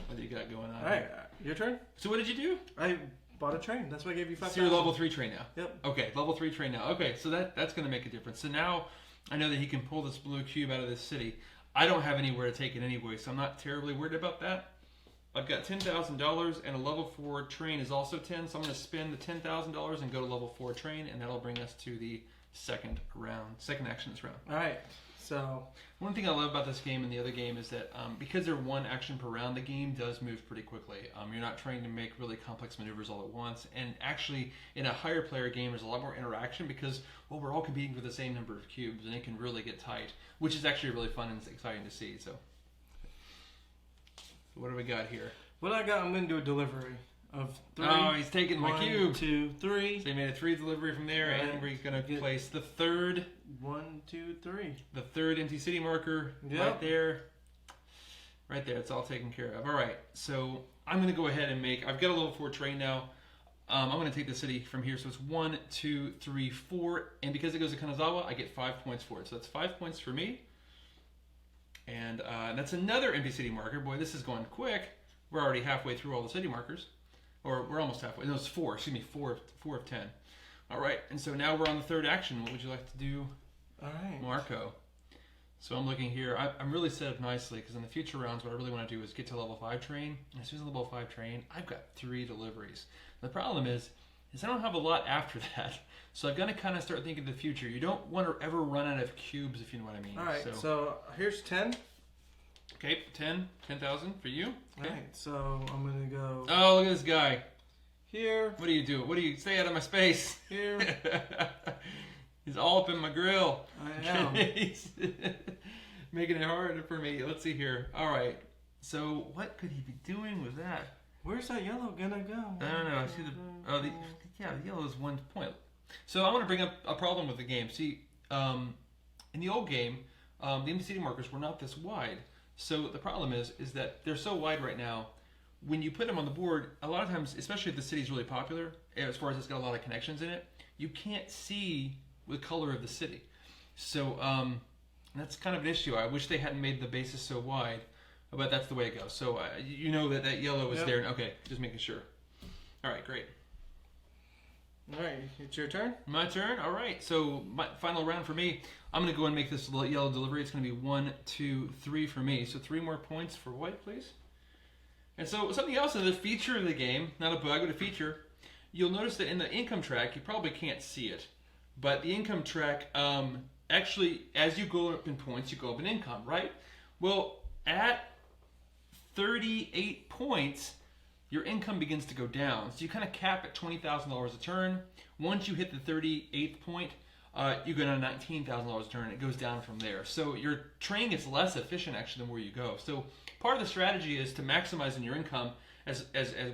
A: What do you got going on?
C: All right, your turn.
A: So what did you do?
C: I bought a train. That's why I gave you 5,000.
A: So you're level 3 train now.
C: Yep.
A: Okay, level 3 train now. Okay, so that's going to make a difference. So now I know that he can pull this blue cube out of this city. I don't have anywhere to take it anyway, so I'm not terribly worried about that. I've got $10,000, and a level 4 train is also 10, so I'm going to spend the $10,000 and go to level 4 train, and that'll bring us to the second action this round.
C: All right. So
A: one thing I love about this game and the other game is that because they're one action per round, the game does move pretty quickly. You're not trying to make really complex maneuvers all at once. And actually, in a higher player game, there's a lot more interaction because, well, we're all competing for the same number of cubes, and it can really get tight, which is actually really fun and exciting to see. So what do we got here?
C: What I got, I'm going to do a delivery of 3.
A: Oh, he's taking my cube.
C: 1, 2, 3.
A: So he made a 3 delivery from there,
C: Right.
A: and we're going to place the third.
C: 1, 2, 3.
A: The third empty city marker right there. Right there. It's all taken care of. All right. So I'm going to go ahead and I've got a level 4 train now. I'm going to take the city from here. So it's 1, 2, 3, 4. And because it goes to Kanazawa, I get 5 points for it. So that's 5 points for me. And that's another empty city marker. Boy, this is going quick. We're already halfway through all the city markers. Or we're almost halfway. No, it's 4. Excuse me, 4 of 10. All right. And so now we're on the third action. What would you like to do,
C: All right.
A: Marco? So I'm looking here. I'm really set up nicely because in the future rounds, what I really want to do is get to level 5 train. And as soon as level 5 train, I've got 3 deliveries. The problem is I don't have a lot after that. So I've got to kind of start thinking of the future. You don't want to ever run out of cubes, if you know what I mean.
C: All right. So here's 10.
A: Okay, 10,000 for you. Okay.
C: All right. So I'm gonna go.
A: Oh, look at this guy.
C: Here.
A: What do you do? Stay out of my space?
C: Here.
A: He's all up in my grill.
C: I am.
A: He's making it hard for me. Let's see here. All right. So what could he be doing with that?
C: Where's that yellow gonna go?
A: I don't know. I see the yellow is 1 point. So I want to bring up a problem with the game. See, in the old game, the empty city markers were not this wide. So the problem is that they're so wide right now. When you put them on the board, a lot of times, especially if the city's really popular, as far as it's got a lot of connections in it, you can't see the color of the city. So that's kind of an issue. I wish they hadn't made the bases so wide, but that's the way it goes. So you know that yellow is there. Okay, just making sure. All right, great.
C: All right, it's your turn.
A: My turn. All right. So my final round for me. I'm gonna go and make this yellow delivery. It's gonna be 1, 2, 3 for me. So 3 more points for white, please. And so something else, another feature of the game, not a bug, but a feature. You'll notice that in the income track, you probably can't see it, but the income track actually, as you go up in points, you go up in income, right? Well, at 38 points, your income begins to go down. So you kind of cap at $20,000 a turn. Once you hit the 38th point, you go down to $19,000 a turn. It goes down from there. So your train gets less efficient actually the more you go. So part of the strategy is to maximize in your income as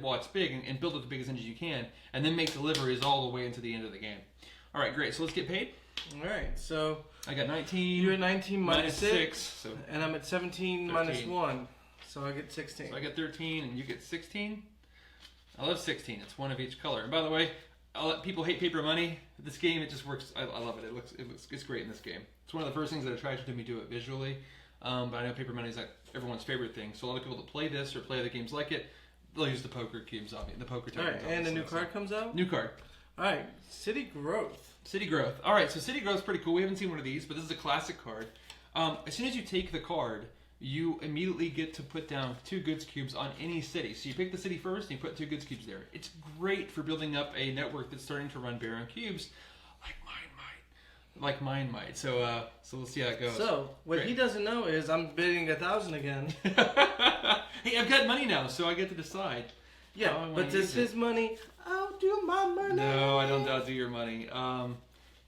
A: while it's big and build up the biggest engine you can, and then make deliveries all the way into the end of the game. All right, great. So let's get paid.
C: All right, so
A: I got 19.
C: you're at 19 minus 6,
A: so
C: and I'm at 17 minus 1, so I get 16.
A: So I get 13 and you get 16. I love 16. It's one of each color. And by the way, I'll let people hate paper money. This game, it just works. I love it. It's great in this game. It's one of the first things that attracted me to it visually. But I know paper money is like everyone's favorite thing. So a lot of people that play this or play other games like it, they'll use the poker cubes, obviously. The poker tokens.
C: All right, and a new card comes out?
A: New card.
C: All right, City Growth.
A: City Growth. All right, so City Growth is pretty cool. We haven't seen one of these, but this is a classic card. As soon as you take the card, you immediately get to put down 2 goods cubes on any city. So you pick the city first and you put 2 goods cubes there. It's great for building up a network that's starting to run Baron cubes like mine might. So we'll see how it goes.
C: So what
A: Great.
C: he doesn't know is I'm bidding 1,000 again.
A: Hey, I've got money now, so I get to decide.
C: Yeah,
A: how I wanna
C: but this
A: use it.
C: his money. I'll do my money.
A: No, I don't outdo your money.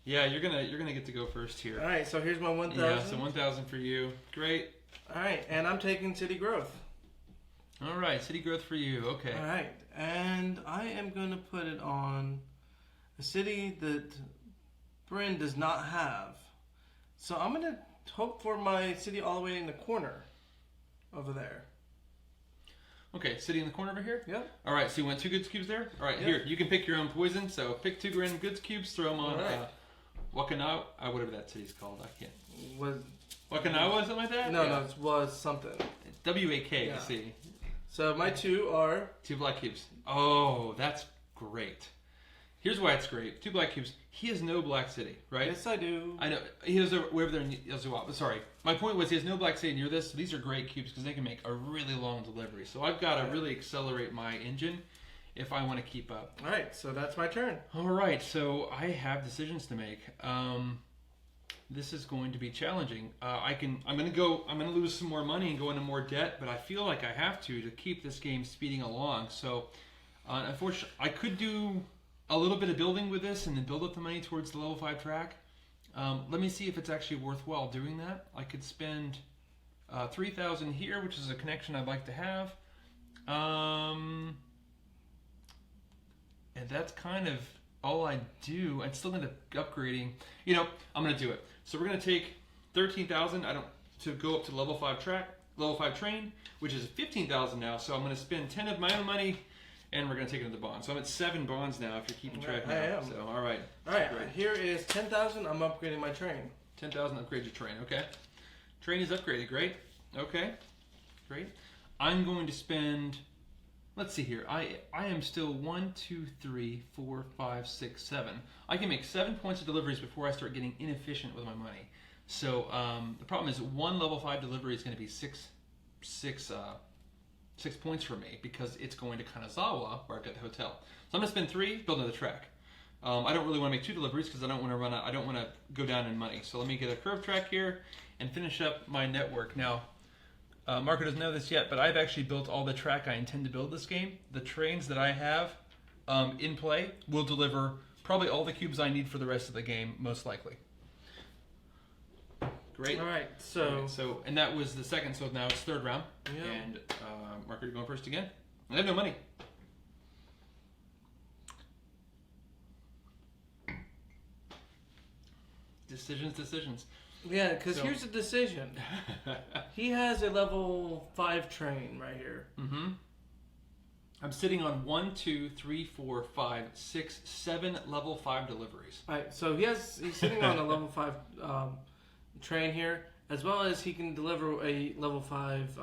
A: Yeah, you're gonna get to go first here.
C: All right, so here's my 1,000.
A: Yeah, so 1,000 for you. Great.
C: All right, and I'm taking City Growth.
A: All right, City Growth for you. Okay.
C: All right, and I am going to put it on a city that Bryn does not have. So I'm going to hope for my city all the way in the corner over there.
A: Okay, city in the corner over here?
C: Yep.
A: All right, so you want 2 goods cubes there? All right,
C: Yep.
A: here, you can pick your own poison. So pick 2 random goods cubes, throw them on
C: All right.
A: Wakanawa, whatever that city's called. I can't.
C: Was
A: Wakanawa, something like that?
C: no,
A: Yeah.
C: no, it was something.
A: W-A-K,
C: Yeah.
A: see.
C: So my 2 are
A: 2 black cubes. Oh, that's great. Here's why it's great. 2 black cubes. He has no black city, right?
C: yes, I do.
A: I know. He has wherever they're in Yokohama. Sorry. My point was he has no black city near this. So these are great cubes because they can make a really long delivery. So I've got to really accelerate my engine if I want to keep up.
C: All right, so that's my turn.
A: All right. So I have decisions to make. This is going to be challenging. I'm going to lose some more money and go into more debt, but I feel like I have to keep this game speeding along. So unfortunately, I could do a little bit of building with this and then build up the money towards the level 5 track. Let me see if it's actually worthwhile doing that. I could spend 3,000 here, which is a connection I'd like to have. And that's kind of all I do. I'm still going to upgrading. I'm going to do it. So we're going to take 13,000 to go up to level 5 track, level 5 train, which is 15,000 now. So I'm going to spend 10 of my own money, and we're going to take it into bonds. So I'm at 7 bonds now, if you're keeping track now.
C: I am.
A: So all right.
C: All right,
A: Great.
C: here is 10,000. I'm upgrading my train.
A: 10,000 upgrade your train. Okay. Train is upgraded. Great. Okay. Great. I'm going to spend. Let's see here. I am still 1, 2, 3, 4, 5, 6, 7. I can make 7 points of deliveries before I start getting inefficient with my money. So the problem is 1 level 5 delivery is going to be 6 points for me because it's going to Kanazawa where I've got the hotel. So I'm going to spend 3, build another track. I don't really want to make 2 deliveries because I don't want to run out. I don't want to go down in money. So let me get a curve track here and finish up my network. Now, Marco doesn't know this yet, but I've actually built all the track I intend to build this game. The trains that I have in play will deliver probably all the cubes I need for the rest of the game, most likely. Great.
C: All right, so
A: And that was the second, so now it's 3rd round.
C: Yeah.
A: And Marco, you're going first again. I have no money. Decisions.
C: yeah, because
A: So-
C: here's the decision. He has a level 5 train right here.
A: Mm-hmm. I'm sitting on 1, 2, 3, 4, 5, 6, 7 level 5 deliveries.
C: All right, so he's sitting on a level 5 train here, as well as he can deliver a level 5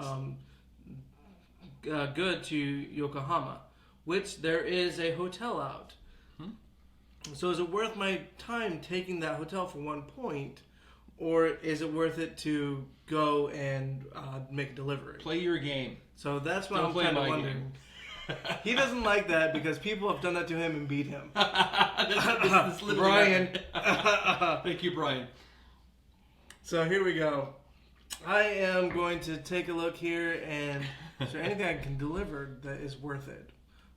C: good to Yokohama, which there is a hotel out. So is it worth my time taking that hotel for 1 point, or is it worth it to go and make a delivery?
A: Play your game.
C: So that's what
A: Don't
C: I'm
A: play
C: kind of
A: my
C: wondering. He doesn't like that because people have done that to him and beat him.
A: This
C: Brian.
A: Thank you, Brian.
C: So here we go. I am going to take a look here, and is there anything I can deliver that is worth it?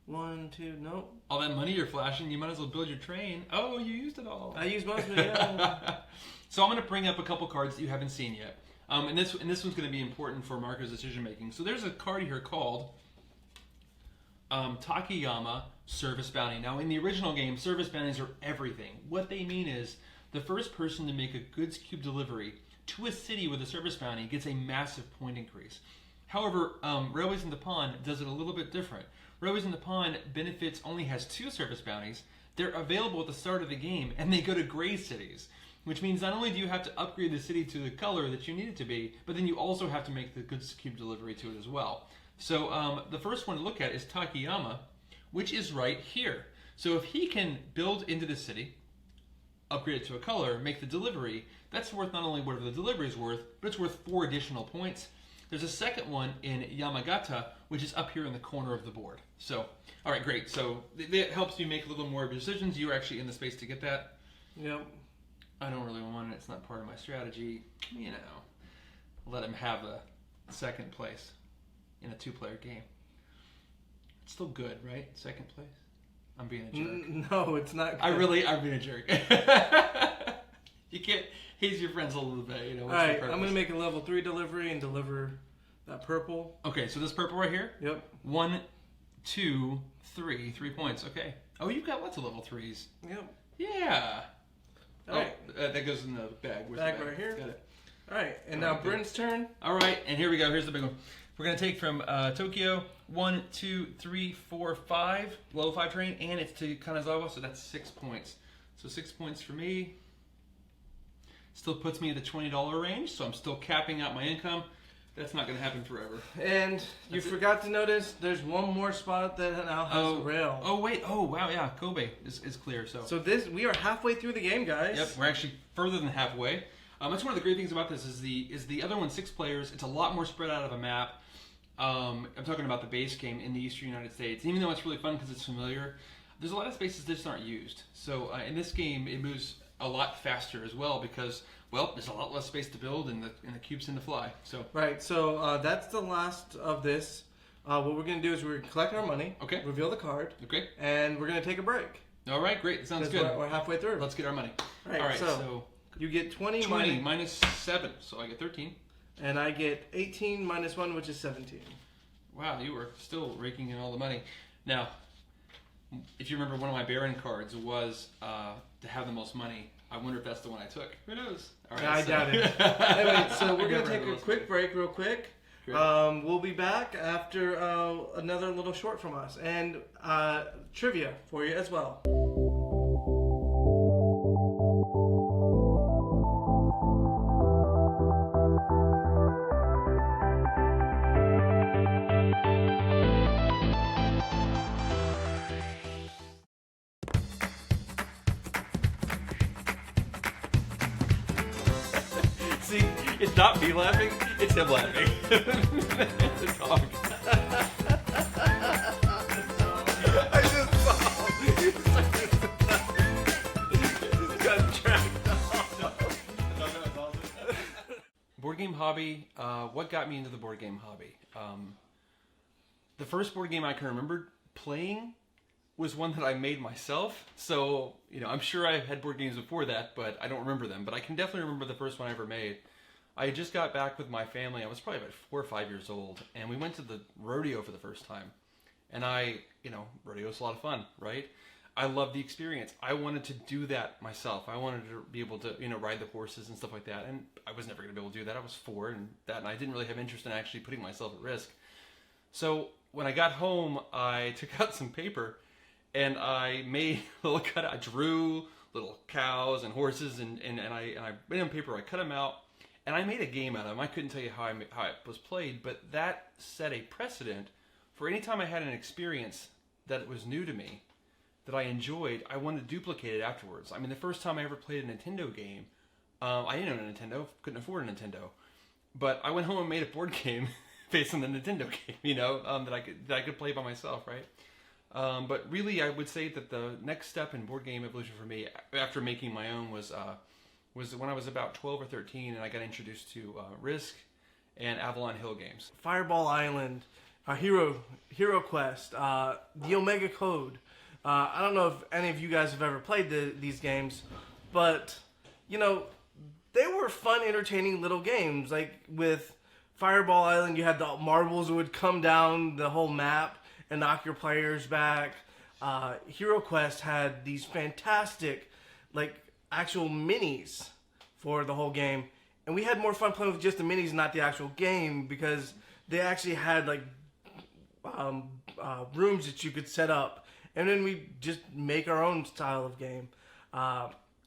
C: 1, 2, nope.
A: All that money you're flashing, you might as well build your train. Oh, you used it all.
C: I used most of it, yeah.
A: So I'm going to bring up a couple cards that you haven't seen yet. And this one's going to be important for Marco's decision making. So there's a card here called Takayama Service Bounty. Now, in the original game, service bounties are everything. What they mean is the first person to make a goods cube delivery to a city with a service bounty gets a massive point increase. However, Railways of Nippon does it a little bit different. Railways of Nippon benefits only has 2 service bounties. They're available at the start of the game, and they go to gray cities, which means not only do you have to upgrade the city to the color that you need it to be, but then you also have to make the goods cube delivery to it as well. So the first one to look at is Takayama, which is right here. So if he can build into the city, upgrade it to a color, make the delivery, that's worth not only whatever the delivery is worth, but it's worth 4 additional points. There's a second one in Yamagata, which is up here in the corner of the board. So, all right, great. So that helps you make a little more of your decisions. You're actually in the space to get that.
C: Yep.
A: I don't really want it. It's not part of my strategy. You know, let him have the second place in a 2-player game. It's still good, right? Second place? I'm being a jerk.
C: No, it's not good.
A: I'm being a jerk. You can't haze your friends a little bit, you know.
C: Alright, I'm going to make a level 3 delivery and deliver that purple.
A: Okay, so this purple right here?
C: Yep.
A: 1, 2, 3. 3 points, okay. Oh, you've got lots of level 3s.
C: Yep.
A: Yeah.
C: Alright.
A: That goes in the bag. Where's
C: Bag
A: the bag?
C: right here.
A: Got it.
C: Alright, and
A: All
C: now
A: right, good.
C: Bryn's turn.
A: All right, and here we go. Here's the big one. We're going to take from Tokyo 1, 2, 3, 4, 5, level 5 train, and it's to Kanazawa, so that's 6 points. So 6 points for me. Still puts me at the $20 range, so I'm still capping out my income. That's not going to happen forever.
C: And you forgot to notice there's one more spot that now has a rail.
A: Oh, wait. Oh, wow, yeah. Kobe is clear,
C: So we are halfway through the game, guys.
A: Yep, we're actually further than halfway. That's one of the great things about this is the other one 6 players. It's a lot more spread out of a map. I'm talking about the base game in the Eastern United States. Even though it's really fun because it's familiar, there's a lot of spaces that just aren't used. So in this game, it moves a lot faster as well because, well, there's a lot less space to build and the cubes tend to fly. So
C: right. So that's the last of this. What we're going to do is we're going to collect our money.
A: Okay.
C: Reveal the card.
A: Okay.
C: And we're going to take a break.
A: All right. Great. That sounds good.
C: We're halfway through.
A: Let's get our money.
C: All right. So you get 20
A: minus 7, so I get 13.
C: And I get 18 minus 1, which is 17.
A: Wow, you were still raking in all the money. Now, if you remember, one of my Baron cards was to have the most money. I wonder if that's the one I took. Who knows? All right,
C: I doubt it. Anyway, so we're going to take a quick break real quick. We'll be back after another little short from us. And trivia for you as well.
A: See, it's not me laughing, it's him laughing. The dog.
C: I just saw you got dragged off.
A: Board game hobby. What got me into the board game hobby? The first board game I can remember playing was one that I made myself. So, I'm sure I had board games before that, but I don't remember them. But I can definitely remember the first one I ever made. I just got back with my family. I was probably about 4 or 5 years old, and we went to the rodeo for the first time. And rodeo's a lot of fun, right? I love the experience. I wanted to do that myself. I wanted to be able to, ride the horses and stuff like that. And I was never going to be able to do that. I was 4 and I didn't really have interest in actually putting myself at risk. So when I got home, I took out some paper and I made a little cutout. I drew little cows and horses and I made them paper. I cut them out and I made a game out of them. I couldn't tell you how it was played, but that set a precedent for any time I had an experience that was new to me. that I enjoyed, I wanted to duplicate it afterwards. I mean, the first time I ever played a Nintendo game, I didn't own a Nintendo, couldn't afford a Nintendo, but I went home and made a board game based on the Nintendo game, you know, that I could play by myself, right? But really, I would say that the next step in board game evolution for me, after making my own, was when I was about 12 or 13, and I got introduced to Risk and Avalon Hill games.
C: Fireball Island, Hero Quest, the Omega Code. I don't know if any of you guys have ever played these games, but, you know, they were fun, entertaining little games. Like with Fireball Island, you had the marbles that would come down the whole map and knock your players back. Hero Quest had these fantastic, like, actual minis for the whole game. And we had more fun playing with just the minis, not the actual game, because they actually had, like, rooms that you could set up. And then we just make our own style of game.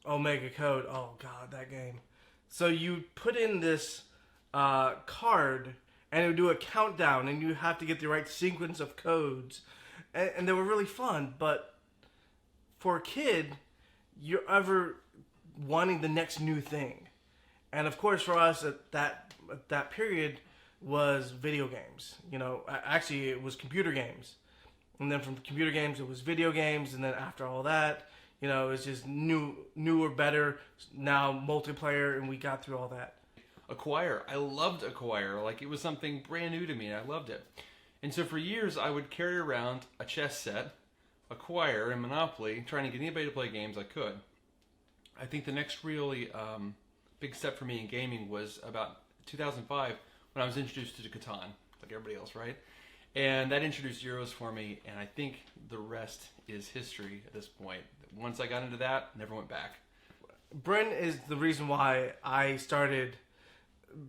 C: Omega Code, oh god, that game. So you put in this card, and it would do a countdown, and you have to get the right sequence of codes. And they were really fun, but for a kid, you're ever wanting the next new thing. And of course, for us at that period was video games. You know, actually it was computer games. And then from computer games, it was video games. And then after all that, you know, it was just newer, better, now multiplayer, and we got through all that.
A: Acquire. I loved Acquire. Like, it was something brand new to me, and I loved it. And so for years, I would carry around a chess set, Acquire, and Monopoly, trying to get anybody to play games I could. I think the next really big step for me in gaming was about 2005, when I was introduced to Catan, like everybody else, right? And that introduced Euros for me, and I think the rest is history at this point. Once I got into that, never went back.
C: Bryn is the reason why I started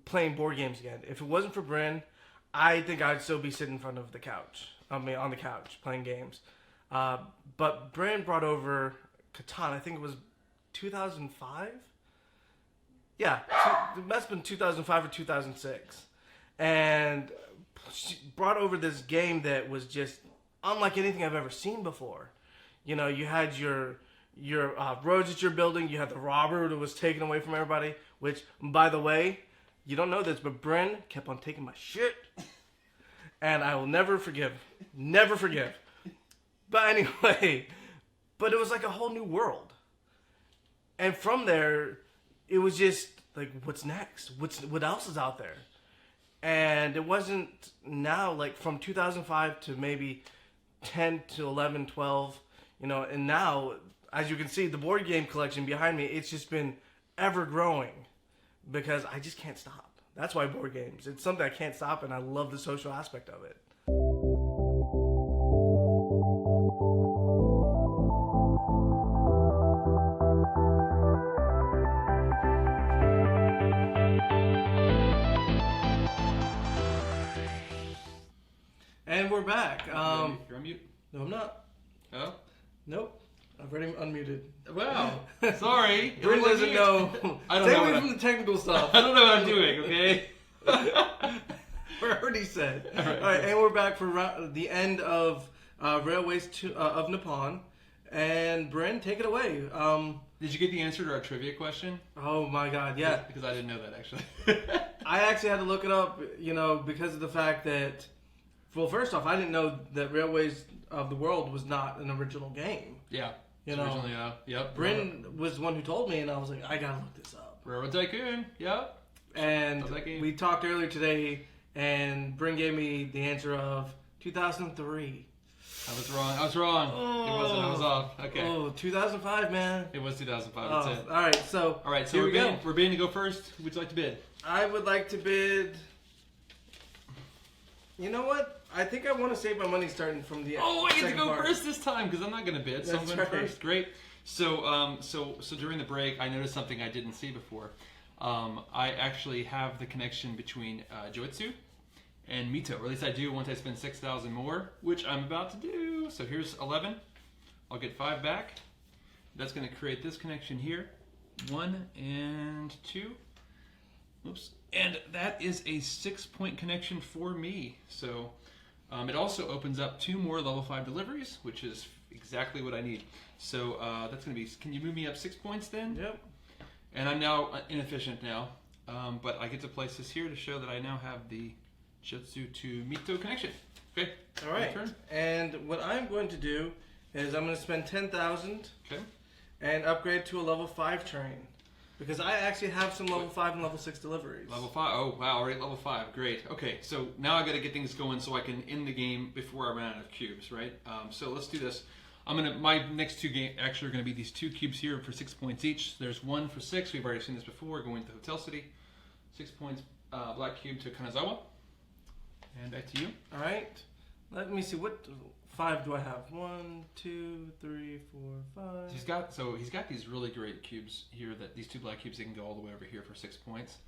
C: playing board games again. If it wasn't for Bryn, I think I'd still be sitting in front of the couch. On the couch playing games. But Bryn brought over Catan. I think it was 2005. Yeah, it must have been 2005 or 2006, and she brought over this game that was just unlike anything I've ever seen before. You know, you had your roads that you're building. You had the robber that was taken away from everybody. Which, by the way, you don't know this, but Bryn kept on taking my shit. And I will never forgive. Never forgive. But anyway, but it was like a whole new world. And from there, it was just like, what's next? What else is out there? And it wasn't now, like from 2005 to maybe 10 to 11, 12, you know, and now, as you can see, the board game collection behind me, it's just been ever growing because I just can't stop. That's why board games. It's something I can't stop, and I love the social aspect of it. And we're back.
A: You're on mute?
C: No, I'm not.
A: Oh?
C: Nope. I've already unmuted.
A: Wow. Sorry.
C: Bryn doesn't know.
A: I don't
C: Stay
A: know
C: away
A: what
C: from the technical stuff.
A: I don't know what I'm doing, okay?
C: We're already said.
A: All right.
C: All right, and we're back for the end of Railways of Nippon. And Bryn, take it away.
A: Did you get the answer to our trivia question?
C: Oh my God, yeah.
A: Because I didn't know that, actually.
C: I actually had to look it up, you know, because of the fact that, well, first off, I didn't know that Railways of the World was not an original game.
A: Yeah.
C: You know,
A: originally, yep.
C: Bryn was the one who told me, and I was like, I gotta look this up.
A: Railroad Tycoon, yep.
C: And
A: Love that game.
C: we talked earlier today, and Bryn gave me the answer of 2003.
A: I was wrong.
C: Oh.
A: It wasn't. I was off. Okay.
C: Oh, 2005, man.
A: It was 2005.
C: Oh,
A: That's it.
C: all right, so
A: So
C: here we go.
A: we're bidding to go first. Who would you like to bid?
C: I would like to bid. You know what? I think I want to save my money starting from the.
A: Oh, I get to
C: second
A: go
C: part.
A: first this time because I'm not going to bid. So I'm
C: That's
A: going
C: right.
A: first. Great. So during the break, I noticed something I didn't see before. I actually have the connection between Joetsu and Mito, or at least I do once I spend 6,000 more, which I'm about to do. So here's 11. I'll get 5 back. That's going to create this connection here. 1 and 2. Oops. And that is a 6-point connection for me. So it also opens up 2 more level 5 deliveries, which is exactly what I need. So that's going to be. Can you move me up 6 points then?
C: Yep.
A: And I'm now inefficient now, but I get to place this here to show that I now have the Jutsu to Mito connection. Okay.
C: All right.
A: Your turn.
C: And what I'm going to do is I'm going to spend 10,000
A: Okay.
C: and upgrade to a level 5 train. Because I actually have some level 5 and level 6 deliveries.
A: Level 5. Oh, wow. Already level 5. Great. Okay, so now I got to get things going so I can end the game before I run out of cubes, right? So let's do this. My next two games actually are going to be these 2 cubes here for 6 points each. There's one for 6. We've already seen this before. Going to Hotel City. 6 points, black cube to Kanazawa. And back to you.
C: All right. Let me see. What 5 do I have? 1, 2, 3, 4, 5.
A: He's got these really great cubes here. That these 2 black cubes, they can go all the way over here for 6 points,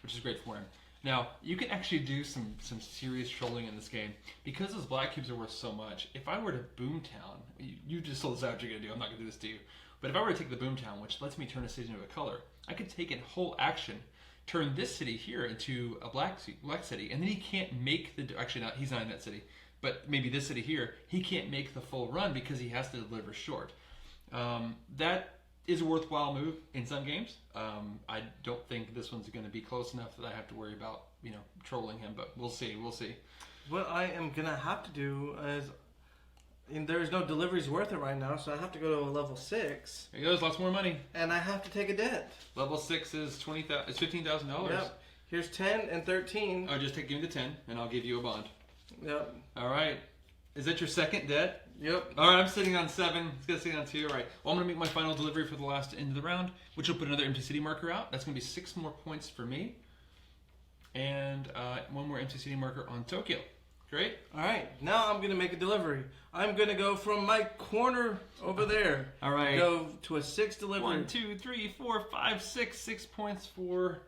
A: which is great for him. Now you can actually do some serious trolling in this game because those black cubes are worth so much. If I were to Boomtown, you just told us what you're gonna do. I'm not gonna do this to you. But if I were to take the Boomtown, which lets me turn a city into a color, I could take in whole action, turn this city here into a black city, and then he can't make the actually not he's not in that city. But maybe this city here, he can't make the full run because he has to deliver short. That is a worthwhile move in some games. I don't think this one's going to be close enough that I have to worry about, trolling him. But we'll see. We'll see.
C: What I am going to have to do is, there's no deliveries worth it right now, so I have to go to a level 6.
A: There goes. Lots more money.
C: And I have to take a debt.
A: Level 6 is $15,000.
C: Yep. Here's 10 and 13.
A: Oh, just give me the 10, and I'll give you a bond.
C: Yep.
A: All right. Is that your second debt?
C: Yep.
A: All right, I'm sitting on 7. It's going to sit on 2. All right. Well, I'm going to make my final delivery for the last end of the round, which will put another empty city marker out. That's going to be 6 more points for me. And 1 more empty city marker on Tokyo. Great.
C: All right. Now I'm going to make a delivery. I'm going to go from my corner over there.
A: All right.
C: Go to a 6 delivery.
A: 1, 2, 3, 4, 5, 6. 6 points for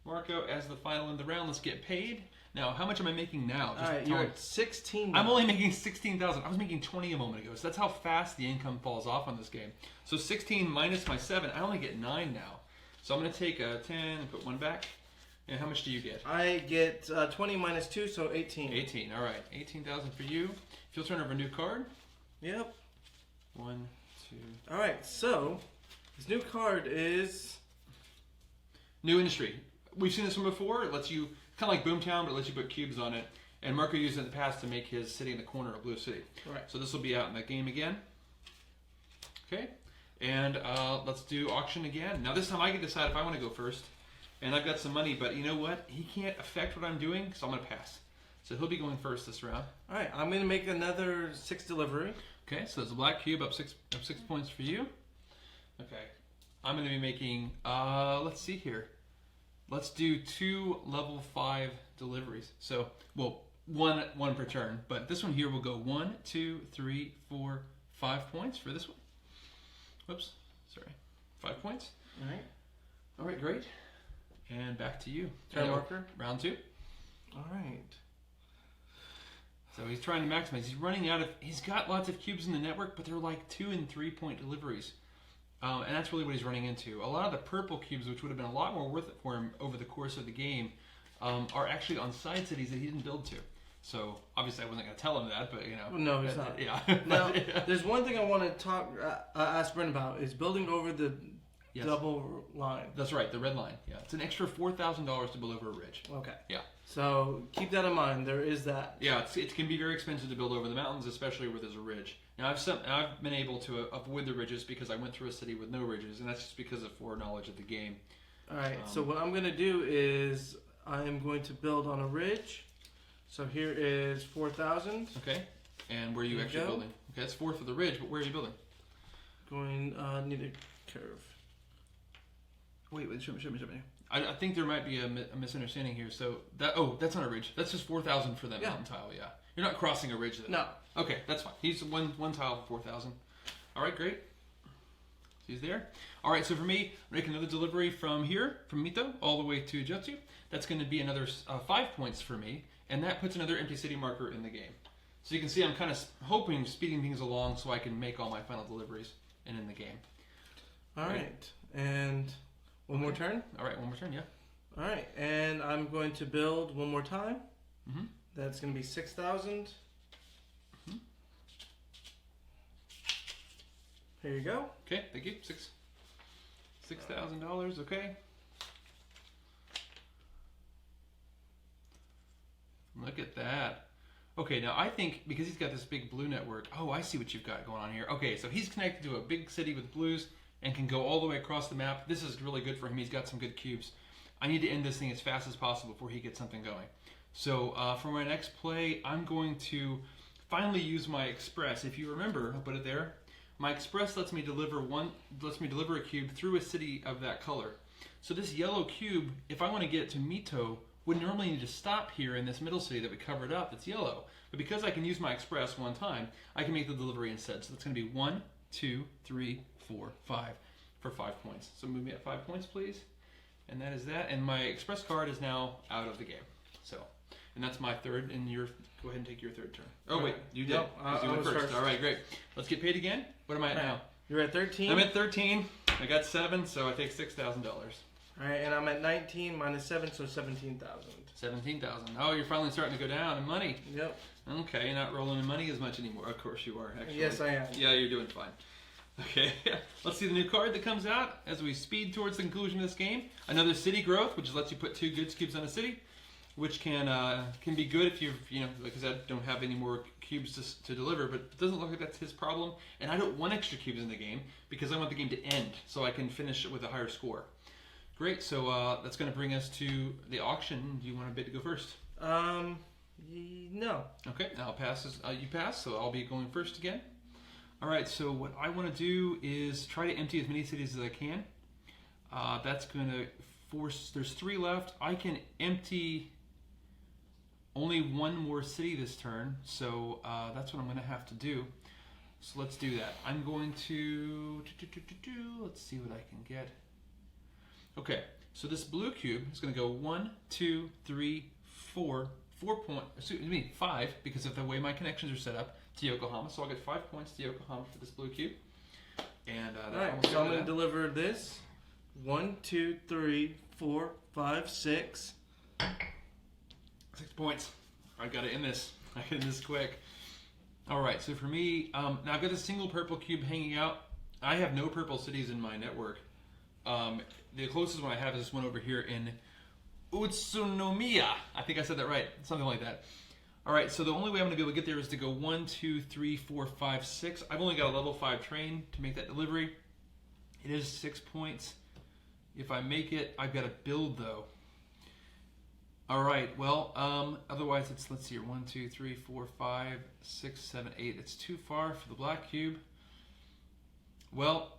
A: Marco as the final end of the round. Let's get paid. Now, how much am I making now?
C: All right, you're at 16 now.
A: I'm only making 16,000. I was making 20 a moment ago. So that's how fast the income falls off on this game. So 16 minus my 7, I only get 9 now. So I'm going to take a 10 and put 1 back. And how much do you get?
C: I get 20 minus 2, so 18.
A: 18. All right. 18,000 for you. If you'll turn over a new card.
C: Yep.
A: 1, 2.
C: All right, so this new card is...
A: New industry. We've seen this one before. It lets you... Kind of like Boomtown, but it lets you put cubes on it. And Marco used it in the past to make his city in the corner a blue city.
C: Right.
A: So this will be out in the game again. Okay. And let's do auction again. Now this time I can decide if I want to go first. And I've got some money, but you know what? He can't affect what I'm doing, so I'm going to pass. So he'll be going first this round.
C: All right, I'm going to make another 6 delivery.
A: Okay, so there's a black cube up 6 points for you. Okay. I'm going to be making, let's see here. Let's do 2 level 5 deliveries. So, well, one per turn. But this one here will go 1, 2, 3, 4, 5 points for this one. Whoops, sorry. 5 points.
C: All right.
A: All right, great. And back to you.
C: Turn marker.
A: Round 2.
C: All right.
A: So he's trying to maximize. He's running out of. He's got lots of cubes in the network, but they're like 2 and 3 point deliveries. And that's really what he's running into. A lot of the purple cubes, which would have been a lot more worth it for him over the course of the game, are actually on side cities that he didn't build to. So obviously I wasn't going to tell him that, but
C: No, he's not.
A: Yeah.
C: Now, there's one thing I want to ask Bryn about is building over the double line.
A: That's right, the red line. Yeah, it's an extra $4,000 to build over a ridge.
C: Okay.
A: Yeah.
C: So keep that in mind. There is that.
A: Yeah, it can be very expensive to build over the mountains, especially where there's a ridge. Now I've been able to avoid the ridges because I went through a city with no ridges, and that's just because of foreknowledge of the game.
C: All right. So what I'm going to do is I am going to build on a ridge. So here is 4,000.
A: Okay. And where are you actually building? Okay, that's 4 for the ridge, but where are you building?
C: Going need a curve.
A: Wait, show me. I think there might be a misunderstanding here. So that's not a ridge. That's just 4,000 for that mountain tile. Yeah, you're not crossing a ridge then.
C: No.
A: Okay, that's fine. He's one tile for 4,000. All right, great. He's there. All right, so for me, make another delivery from here, from Mito, all the way to Jutsu. That's going to be another 5 points for me, and that puts another empty city marker in the game. So you can see I'm kind of hoping, speeding things along so I can make all my final deliveries and in the game.
C: All right. And one more turn?
A: All right, one more turn, yeah.
C: All right, and I'm going to build one more time. Here you go.
A: Okay, thank you. $6,000. Okay. Look at that. Okay, now I think because he's got this big blue network. Oh, I see what you've got going on here. Okay, so he's connected to a big city with blues and can go all the way across the map. This is really good for him. He's got some good cubes. I need to end this thing as fast as possible before he gets something going. So for my next play, I'm going to finally use my express. If you remember, I'll put it there. My express lets me deliver a cube through a city of that color. So this yellow cube, if I want to get it to Mito, would normally need to stop here in this middle city that we covered up that's yellow. But because I can use my express one time, I can make the delivery instead. So that's going to be 1, 2, 3, 4, 5 for 5 points. So move me at 5 points, please. And that is that. And my express card is now out of the game. So, and that's my third. And go ahead and take your third turn. Oh wait, you did.
C: Nope,
A: You
C: I
A: went
C: was
A: first.
C: first.
A: All right, great. Let's get paid again. What am I at now?
C: You're at 13.
A: I'm at 13. I got 7, so I take $6,000.
C: All right, and I'm at 19 minus 7, so 17,000.
A: 17,000. Oh, you're finally starting to go down in money.
C: Yep.
A: Okay, you're not rolling in money as much anymore. Of course you are, actually.
C: Yes, I am.
A: Yeah, you're doing fine. Okay, let's see the new card that comes out as we speed towards the conclusion of this game. Another city growth, which lets you put 2 goods cubes on a city, which can be good if you like I said, don't have any more cubes to deliver. But it doesn't look like that's his problem, and I don't want extra cubes in the game because I want the game to end so I can finish it with a higher score. Great, so that's going to bring us to the auction. Do you want a bit to go first?
C: No.
A: Okay, I'll pass. You pass, so I'll be going first again. All right, so what I want to do is try to empty as many cities as I can. That's going to force. There's 3 left. I can empty only 1 more city this turn, so that's what I'm going to have to do. So let's do that. I'm going to let's see what I can get. Okay, so this blue cube is going to go 1, 2, 3, 4, 5 because of the way my connections are set up to Yokohama. So I'll get 5 points to Yokohama for this blue cube. And
C: Alright, so I'm going to deliver this. 1, 2, 3, 4, 5, 6.
A: 6 points. I got to end this. I get in this quick. All right, so for me, now I've got a single purple cube hanging out. I have no purple cities in my network. The closest one I have is this one over here in Utsunomiya. I think I said that right. Something like that. All right, so the only way I'm going to be able to get there is to go 1, 2, 3, 4, 5, 6. I've only got a level 5 train to make that delivery. It is 6 points. If I make it, I've got to build, though. All right, well, otherwise it's, let's see here, 1, 2, 3, 4, 5, 6, 7, 8. It's too far for the black cube. Well,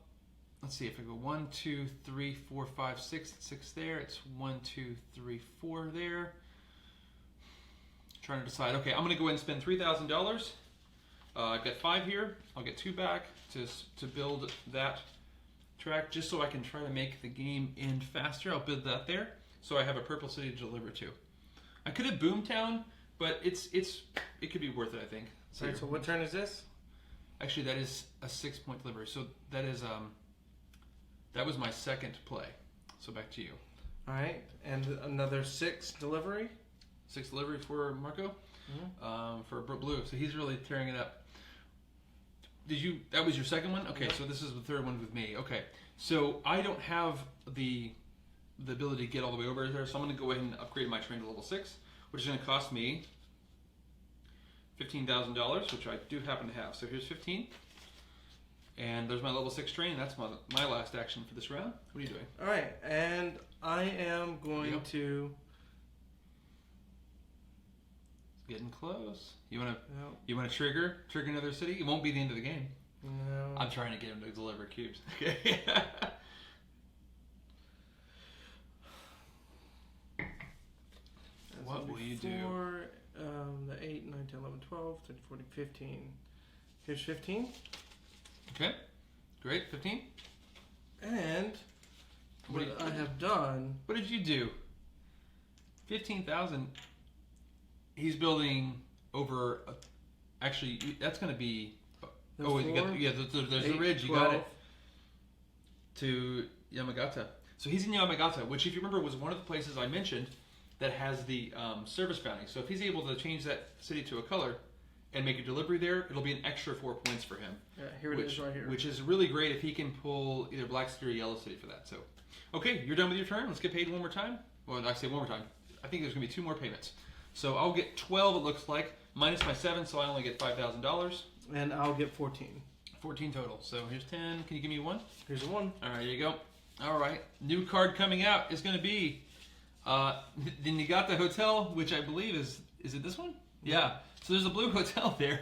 A: let's see, if I go 1, 2, 3, 4, 5, 6, it's 6 there. It's 1, 2, 3, 4 there. Trying to decide. Okay, I'm going to go ahead and spend $3,000. I've got 5 here. I'll get 2 back to build that track just so I can try to make the game end faster. I'll build that there so I have a purple city to deliver to. I could have Boomtown, but it could be worth it, I think.
C: So, right, so what turn is this?
A: Actually, that is a 6-point delivery. So that is that was my second play. So back to you.
C: All right, and another 6 delivery.
A: 6 delivery for Marco, for blue. So he's really tearing it up. That was your second one? Okay, so this is the third one with me. Okay, so I don't have the ability to get all the way over there, so I'm going to go ahead and upgrade my train to level 6, which is going to cost me $15,000, which I do happen to have. So here's 15. And there's my level 6 train. That's my last action for this round. What are you doing?
C: All right, and I am going to...
A: Getting close. You want to trigger another city? It won't be the end of the game.
C: No.
A: I'm trying to get him to deliver cubes. Okay. What will you do?
C: The 8, 9, 10, 11, 12, 13, 14, 15. Here's 15.
A: Okay. Great. 15.
C: And what I have done...
A: What did you do? 15,000. He's building over... actually, that's going to be...
C: There's 4,
A: there's
C: 8,
A: a ridge.
C: 12.
A: You got it. To Yamagata. So he's in Yamagata, which, if you remember, was one of the places I mentioned that has the service bounty. So if he's able to change that city to a color and make a delivery there, it'll be an extra 4 points for him.
C: Yeah, here it is right here.
A: Which is really great if he can pull either Black City or Yellow City for that. So, okay, you're done with your turn. Let's get paid one more time. Well, I say one more time. I think there's going to be 2 more payments. So I'll get 12, it looks like, minus my 7, so I only get $5,000.
C: And I'll get 14.
A: 14 total. So here's 10. Can you give me 1?
C: Here's a 1.
A: All right, here you go. All right, new card coming out is going to be the Nagoya Hotel, which I believe is it this one? Yeah. So there's a blue hotel there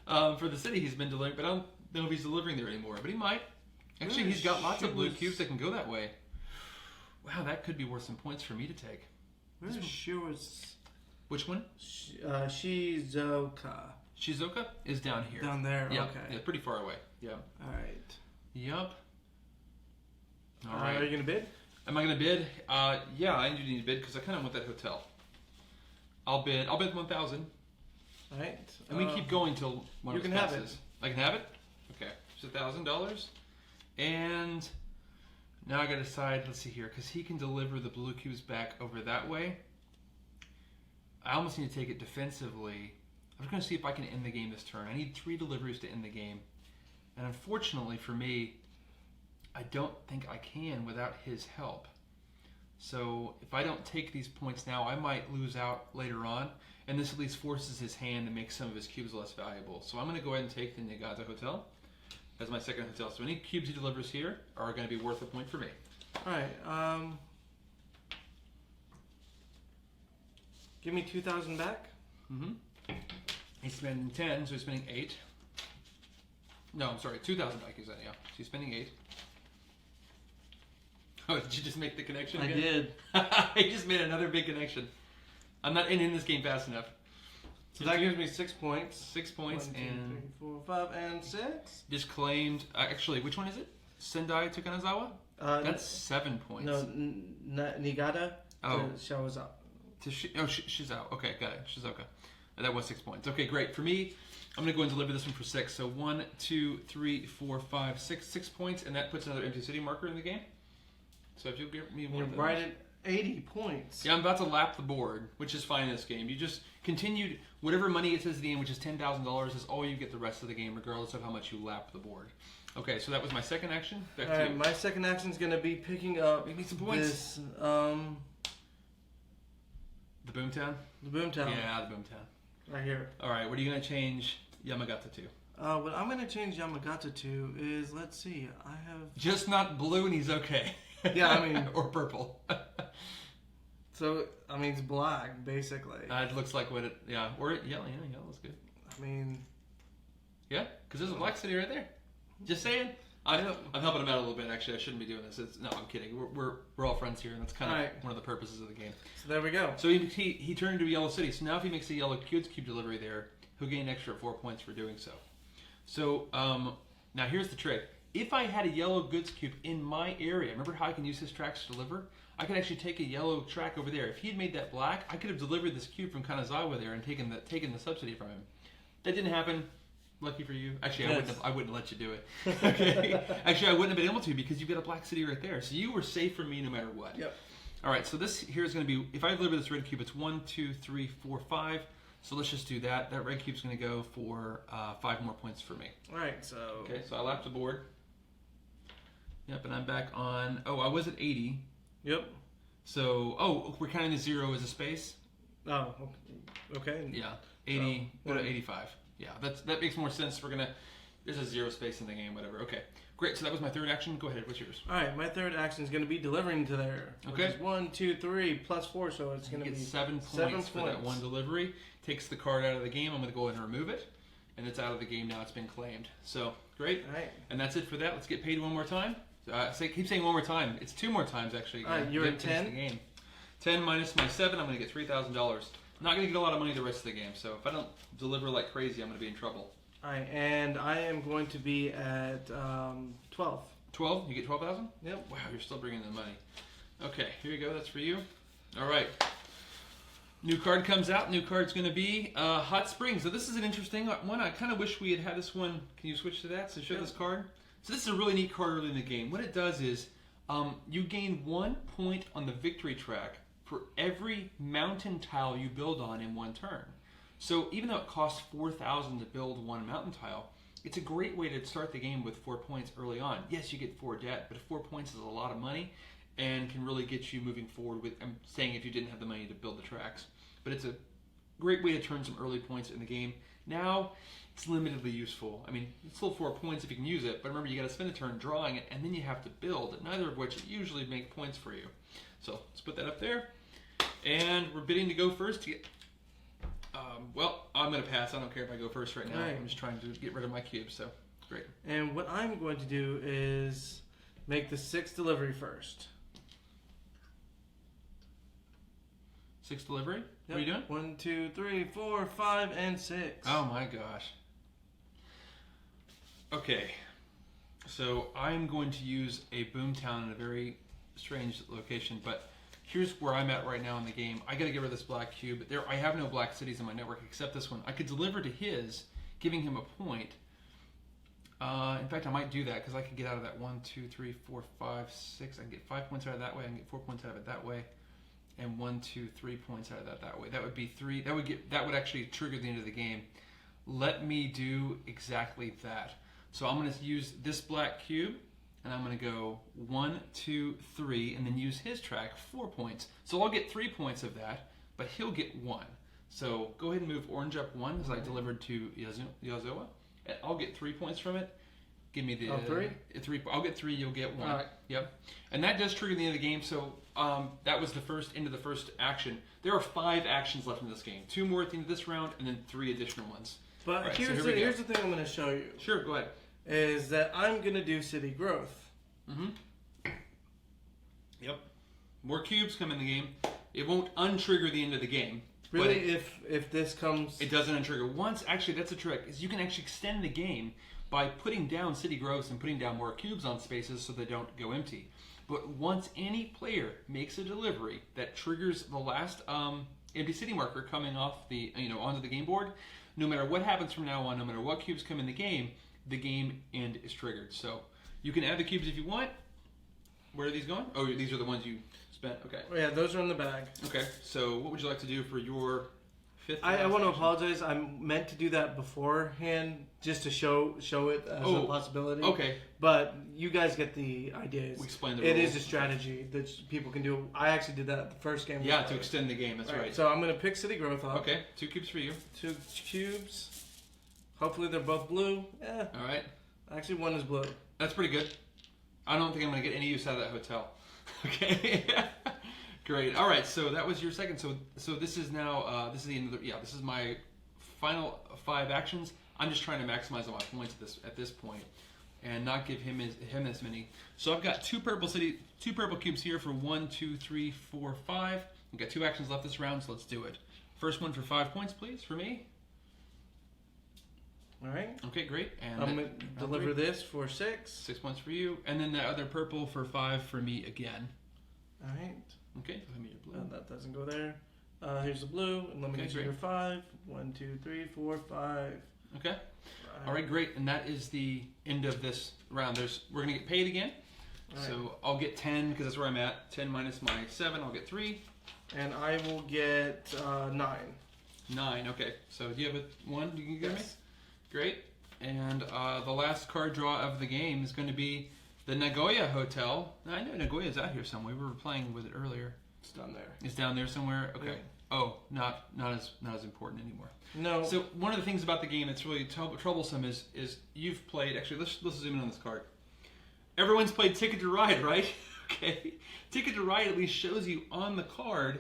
A: for the city he's been delivering, but I don't know if he's delivering there anymore. But he might. Actually, he's got lots of blue cubes that can go that way. Wow, that could be worth some points for me to take.
C: Where's Shiro's?
A: Which one?
C: Shizuoka.
A: Shizuoka is down here.
C: Down there,
A: Yeah,
C: okay.
A: yeah, pretty far away. Yeah.
C: All right.
A: Yup. All right.
C: Are you going to bid?
A: Am I going to bid? Yeah, I do need to bid because I kind of want that hotel. I'll bid 1,000.
C: All right.
A: And we keep going till one
C: you
A: of us
C: can have
A: passes.
C: it.
A: I can have it? Okay. It's $1,000. And now I got to decide, let's see here, because he can deliver the blue cubes back over that way. I almost need to take it defensively. I'm just going to see if I can end the game this turn. I need 3 deliveries to end the game. And unfortunately for me, I don't think I can without his help. So if I don't take these points now, I might lose out later on. And this at least forces his hand to make some of his cubes less valuable. So I'm going to go ahead and take the Nagoya Hotel as my second hotel. So any cubes he delivers here are going to be worth a point for me.
C: All right. Give me 2,000 back.
A: Mm-hmm. He's spending 10, so he's spending 8. No, I'm sorry, 2,000 back is that, yeah. So he's spending 8. Oh, did you just make the connection again?
C: I did.
A: I just made another big connection. I'm not ending this game fast enough.
C: So that gives me 6 points.
A: 6 points
C: 1, 2,
A: and
C: 3, 4, 5, and 6.
A: disclaimed. Actually, which one is it? Sendai to Kanazawa? That's 7 points.
C: No, Niigata
A: Oh.
C: to Shizuoka.
A: Shizuoka. Okay, got it. Shizuoka. That was 6 points. Okay, great. For me, I'm going to go and deliver this one for 6. So 1, 2, 3, 4, 5, 6. 6 points, and that puts another empty city marker in the game. So if you'll give me one of those.
C: Right at 80 points.
A: Yeah, I'm about to lap the board, which is fine in this game. You just continued whatever money it says at the end, which is $10,000, is all you get the rest of the game, regardless of how much you lap the board. Okay, so that was my second action. Back to you.
C: My second action is going to be picking up
A: Make me some points.
C: this,
A: The Boomtown?
C: the Boomtown.
A: Yeah, the Boomtown.
C: Right here.
A: All right, what are you going to change Yamagata to?
C: What I'm going to change Yamagata to is, let's see, I have...
A: Just not blue and he's okay.
C: Yeah, I mean...
A: or purple.
C: So, I mean, it's black, basically.
A: It looks like what it... Yeah, or yellow. Yeah, yellow's good.
C: I mean...
A: Yeah, because there's a black city right there. Just saying. I'm helping him out a little bit, actually. I shouldn't be doing this. No, I'm kidding. We're all friends here, and that's kind of one of the purposes of the game.
C: So there we go.
A: So he turned into a yellow city. So now if he makes a yellow cube delivery there, he'll gain an extra 4 points for doing so. So now here's the trick. If I had a yellow goods cube in my area, remember how I can use his tracks to deliver? I could actually take a yellow track over there. If he had made that black, I could have delivered this cube from Kanazawa there and taken the subsidy from him. That didn't happen. Lucky for you. Actually,
C: Yes.
A: I wouldn't let you do it. Okay. Actually, I wouldn't have been able to because you've got a black city right there. So you were safe from me no matter what.
C: Yep.
A: All right. So this here is going to be, if I deliver this red cube, it's 1, 2, 3, 4, 5. So let's just do that. That red cube's going to go for 5 more points for me.
C: All right, so...
A: Okay. So I lapped the board. Yep. And I'm back on. Oh, I was at 80.
C: Yep.
A: So we're counting the 0 as a space.
C: Oh, okay.
A: Yeah. 80.
C: So,
A: Go to 85. Yeah, that makes more sense. There's a 0 space in the game, whatever. Okay, great. So that was my third action. Go ahead. What's yours?
C: All right, my third action is going to be delivering to there.
A: Okay.
C: Which is 1, 2, 3, plus 4, so it's going to be
A: 7 points for that one delivery. Takes the card out of the game. I'm going to go ahead and remove it, and it's out of the game now. It's been claimed. So great.
C: All right.
A: And that's it for that. Let's get paid one more time. Keep saying one more time. It's 2 more times actually.
C: All right, you're at 10.
A: The game. 10 minus my 7. I'm going to get $3,000. Not going to get a lot of money the rest of the game. So if I don't deliver like crazy, I'm going to be in trouble.
C: All right, and I am going to be at 12.
A: 12? You get 12,000?
C: Yep.
A: Wow, you're still bringing in the money. Okay, here you go. That's for you. All right. New card comes out. New card's going to be Hot Springs. So this is an interesting one. I kind of wish we had this one. Can you switch to that? So show this card. So this is a really neat card early in the game. What it does is you gain 1 point on the victory track for every mountain tile you build on in one turn. So even though it costs 4,000 to build one mountain tile, it's a great way to start the game with 4 points early on. Yes, you get 4 debt, but 4 points is a lot of money and can really get you moving forward with, I'm saying if you didn't have the money to build the tracks. But it's a great way to turn some early points in the game. Now, it's limitedly useful. I mean, it's still 4 points if you can use it, but remember you got to spend a turn drawing it, and then you have to build, neither of which usually make points for you. So let's put that up there. And we're bidding to go first to get... well, I'm going to pass. I don't care if I go first right now.
C: Right.
A: I'm just trying to get rid of my cubes, so great.
C: And what I'm going to do is make the 6th delivery first.
A: 6 delivery?
C: Yep.
A: What are you doing?
C: 1, 2, 3, 4, 5, and 6.
A: Oh my gosh. Okay. So I'm going to use a boomtown in a very strange location, but here's where I'm at right now in the game. I got to get rid of this black cube. I have no black cities in my network except this one. I could deliver to his, giving him a point. In fact, I might do that because I could get out of that 1, 2, 3, 4, 5, 6. I can get 5 points out of that way. I can get 4 points out of it that way, and 1, 2, 3 points out of that way. That would be 3. That would actually trigger the end of the game. Let me do exactly that. So I'm going to use this black cube. And I'm going to go 1, 2, 3, and then use his track 4 points. So I'll get 3 points of that, but he'll get 1. So go ahead and move orange up 1 as I delivered to Yazawa. And I'll get 3 points from it. Give me the
C: 3.
A: I'll get 3. You'll get 1.
C: All right.
A: Yep. And that does trigger the end of the game. So that was the first end of the first action. There are 5 actions left in this game. 2 more at the end of this round, and then 3 additional ones.
C: But
A: Right, so
C: here's
A: here
C: the thing I'm going to show you.
A: Sure. Go ahead.
C: Is that I'm going to do city growth.
A: Mm-hmm. Yep. More cubes come in the game. It won't untrigger the end of the game.
C: Really, if this comes...
A: It doesn't untrigger. Once, actually, that's a trick, is you can actually extend the game by putting down city growths and putting down more cubes on spaces so they don't go empty. But once any player makes a delivery that triggers the last empty city marker coming off the, onto the game board, no matter what happens from now on, no matter what cubes come in the game end is triggered. So you can add the cubes if you want. Where are these going? Oh, these are the ones you spent. Okay.
C: Oh, yeah, those are in the bag.
A: Okay. So what would you like to do for your 5th?
C: I want to apologize. I meant to do that beforehand just to show it as a possibility.
A: Okay.
C: But you guys get the ideas.
A: We explained the
C: rules. It
A: rules.
C: is a strategy that people can do. I actually did that at the first game.
A: Yeah, to extend the game. That's right.
C: So I'm going to pick city growth up.
A: Okay. 2 cubes for you.
C: 2 cubes. Hopefully they're both blue. Yeah.
A: All right.
C: Actually, 1 is blue.
A: That's pretty good. I don't think I'm going to get any use out of that hotel. Okay. Great. All right. So that was your second. So this is now this is the end of the this is my final 5 actions. I'm just trying to maximize all my points at this point, and not give him as many. So I've got 2 purple cubes here for 1, 2, 3, 4, 5. We've got 2 actions left this round, so let's do it. First one for 5 points, please, for me.
C: All right.
A: Okay, great. And
C: I'm going to deliver this for 6.
A: 6 points for you, and then the other purple for 5 for me again.
C: All right.
A: Okay, let me your blue.
C: That doesn't go there. Here's the blue, and let me use your 5. 1, 2, 3, 4, 5.
A: Okay.
C: Right.
A: All right, great. And that is the end of this round. We're gonna get paid again.
C: Right.
A: So I'll get 10 because that's where I'm at. 10 minus my 7, I'll get 3.
C: And I will get 9.
A: 9. Okay. So do you have a 1 you can give me?
C: Yes.
A: Great. And the last card draw of the game is going to be the Nagoya Hotel. Now, I know Nagoya's out here somewhere. We were playing with it earlier.
C: It's down there.
A: It's down there somewhere. Okay.
C: Yeah.
A: Oh, not as important anymore.
C: No.
A: So one of the things about the game that's really troublesome is you've played. Actually, let's zoom in on this card. Everyone's played Ticket to Ride, right? Okay. Ticket to Ride at least shows you on the card,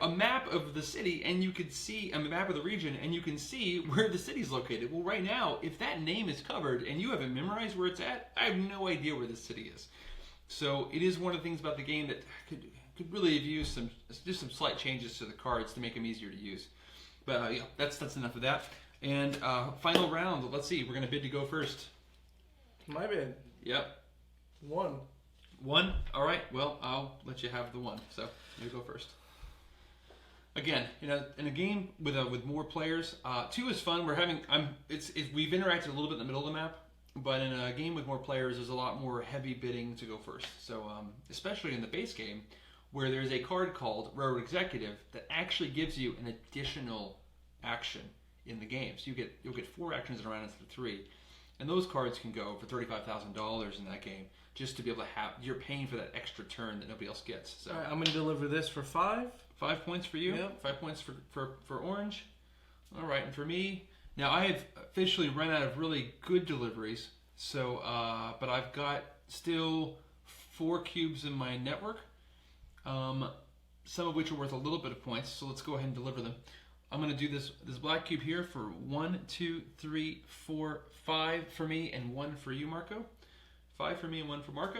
A: a map of the city, and you could see a map of the region, and you can see where the city's located. Well, right now, if that name is covered and you haven't memorized where it's at, I have no idea where this city is. So it is one of the things about the game that could really have used some slight changes to the cards to make them easier to use. But that's enough of that. And final round. Let's see. We're gonna bid to go first.
C: My bid.
A: Yep.
C: 1.
A: 1. All right. Well, I'll let you have the 1. So you go first. Again, in a game with more players, 2 is fun. We've interacted a little bit in the middle of the map, but in a game with more players, there's a lot more heavy bidding to go first. So especially in the base game, where there's a card called Railroad Executive that actually gives you an additional action in the game. So you'll get 4 actions in a round instead of 3. And those cards can go for $35,000 in that game, just to be able to have, you're paying for that extra turn that nobody else gets. So
C: All right, I'm going to deliver this for 5.
A: 5 points for you,
C: Yep.
A: 5 points for Orange. All right, and for me, now I have officially run out of really good deliveries, so but I've got still 4 cubes in my network, some of which are worth a little bit of points, so let's go ahead and deliver them. I'm going to do this black cube here for 1, 2, 3, 4, 5 for me, and 1 for you, Marco. 5 for me and 1 for Marco.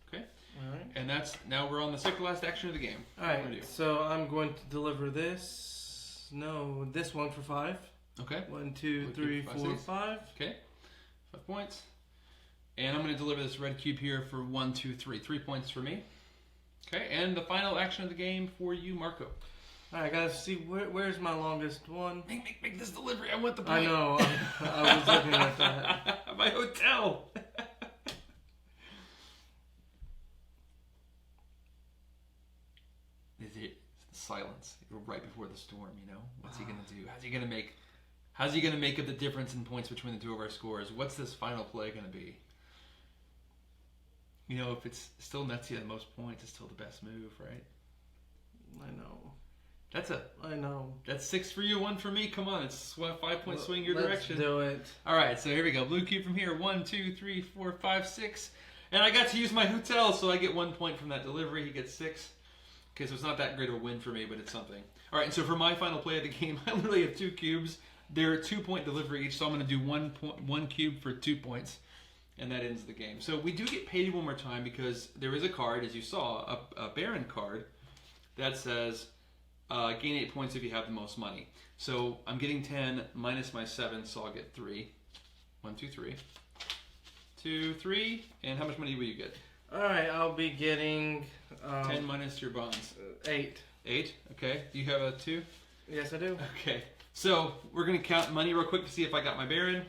A: Okay.
C: All right.
A: And that's, now we're on the second last action of the game.
C: All right. So I'm going to deliver this. No, this one for 5.
A: Okay.
C: 1, 2, 3, 4, 5.
A: Okay. 5 points. And I'm going to deliver this red cube here for 1, 2, 3. 3 points for me. Okay. And the final action of the game for you, Marco.
C: All right, guys. See where's my longest one?
A: Make this delivery. I want the point.
C: I know. I was looking at that.
A: My hotel. Is it silence right before the storm? You know, what's he gonna do? How's he gonna make up the difference in points between the two of our scores? What's this final play gonna be? You know, if it's still nets you the most points, it's still the best move, right?
C: I know.
A: I know. That's 6 for you, 1 for me. Come on, it's a 5-point swing your direction.
C: Let's do it.
A: All right, so here we go. Blue cube from here. 1, 2, 3, 4, 5, 6. And I got to use my hotel, so I get 1 point from that delivery. He gets 6. Okay, so it's not that great of a win for me, but it's something. All right, and so for my final play of the game, I literally have 2 cubes. They're 2-point delivery each, so I'm going to do 1 cube for 2 points, and that ends the game. So we do get paid one more time because there is a card, as you saw, a Baron card that says gain 8 points if you have the most money. So I'm getting 10 minus my 7, so I'll get 3. 1, 2, 3. 2, 3, and how much money will you get?
C: All right, I'll be getting
A: 10 minus your bonds.
C: 8.
A: 8, okay. Do you have a 2?
C: Yes, I do.
A: Okay. So we're going to count money real quick to see if I got my Baron.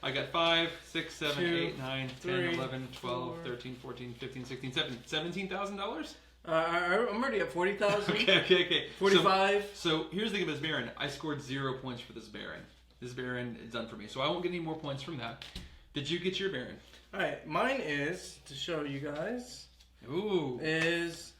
A: I got 5, 6, 7,
C: 2,
A: 8, 9, 10,
C: 3,
A: 11, 12,
C: 4.
A: 13, 14, 15, 16, 17. $17,000?
C: I'm already at 40,000.
A: Okay.
C: 45.
A: So here's the thing about this Baron. I scored 0 points for this Baron. This Baron is done for me. So I won't get any more points from that. Did you get your Baron?
C: All right, mine is, to show you guys,
A: Ooh.
C: is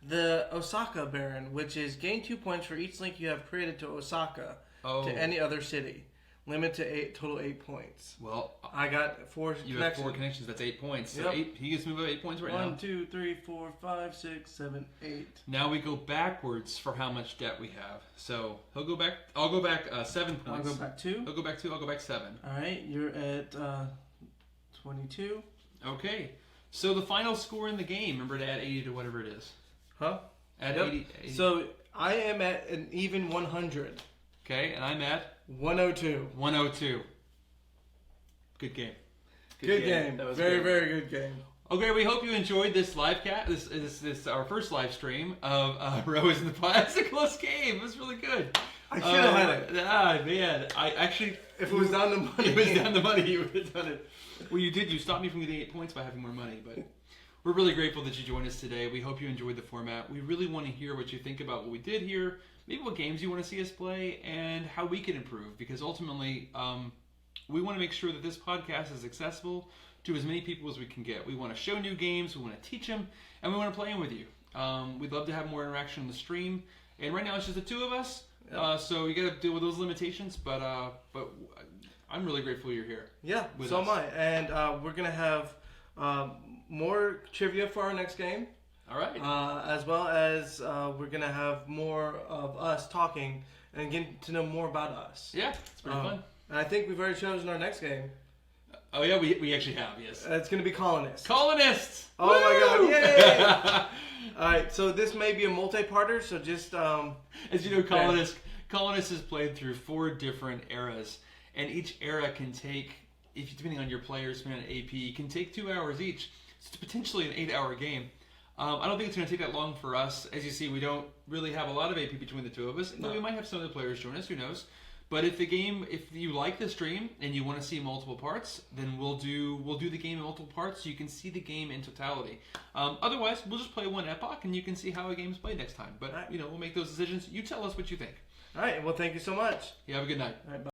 C: the Osaka Baron, which is gain 2 points for each link you have created to Osaka to any other city. Limit to total 8 points.
A: Well,
C: I got 4
A: you
C: connections.
A: have 4 connections. That's 8 points. So
C: Yep.
A: he gets to move up 8 points right now.
C: 1, 2, 3, 4, 5, 6, 7, 8.
A: Now we go backwards for how much debt we have. So he'll go back. I'll go back 7 points.
C: I'll go back 2.
A: He'll go back 2. I'll go back 7.
C: All right, you're at 22.
A: Okay. So the final score in the game. Remember to add 80 to whatever it is.
C: Huh?
A: Add
C: Yep.
A: 80.
C: So I am at an even 100.
A: Okay, and I'm at
C: 102.
A: 102. Good game.
C: Good game.
A: That was
C: Very,
A: good.
C: very good game.
A: Okay, we hope you enjoyed this live cast. This is our first live stream of Railways of Nippon. It's a close game. It was really good.
C: I should have had it.
A: Ah, man. I actually...
C: If it was down to money.
A: If it was down to money, you would have done it. Well, you did. You stopped me from getting 8 points by having more money, but... We're really grateful that you joined us today. We hope you enjoyed the format. We really want to hear what you think about what we did here, maybe what games you want to see us play, and how we can improve. Because ultimately, we want to make sure that this podcast is accessible to as many people as we can get. We want to show new games, we want to teach them, and we want to play them with you. We'd love to have more interaction on the stream. And right now, it's just the two of us, so you got to deal with those limitations. But I'm really grateful you're here.
C: Yeah,
A: with
C: so
A: us.
C: am I. And we're going to have more trivia for our next game.
A: All right.
C: As well as we're going to have more of us talking and getting to know more about us.
A: Yeah, it's pretty fun.
C: And I think we've already chosen our next game.
A: Oh, yeah, we actually have, yes.
C: It's going to be Colonists.
A: Colonists!
C: Oh
A: Woo!
C: my god, yay! Alright, so this may be a multi-parter, so just...
A: As you know, Colonists is played through 4 different eras, and each era can take, depending on your players, depending on AP, can take 2 hours each. It's potentially an 8-hour game. I don't think it's going to take that long for us. As you see, we don't really have a lot of AP between the two of us. No. We might have some of the players join us, who knows. But if you like the stream and you want to see multiple parts, then we'll do the game in multiple parts so you can see the game in totality. Otherwise, we'll just play one epoch and you can see how a game's played next time. But we'll make those decisions. You tell us what you think.
C: All right. Well, thank you so much.
A: You have a good night.
B: All right, bye.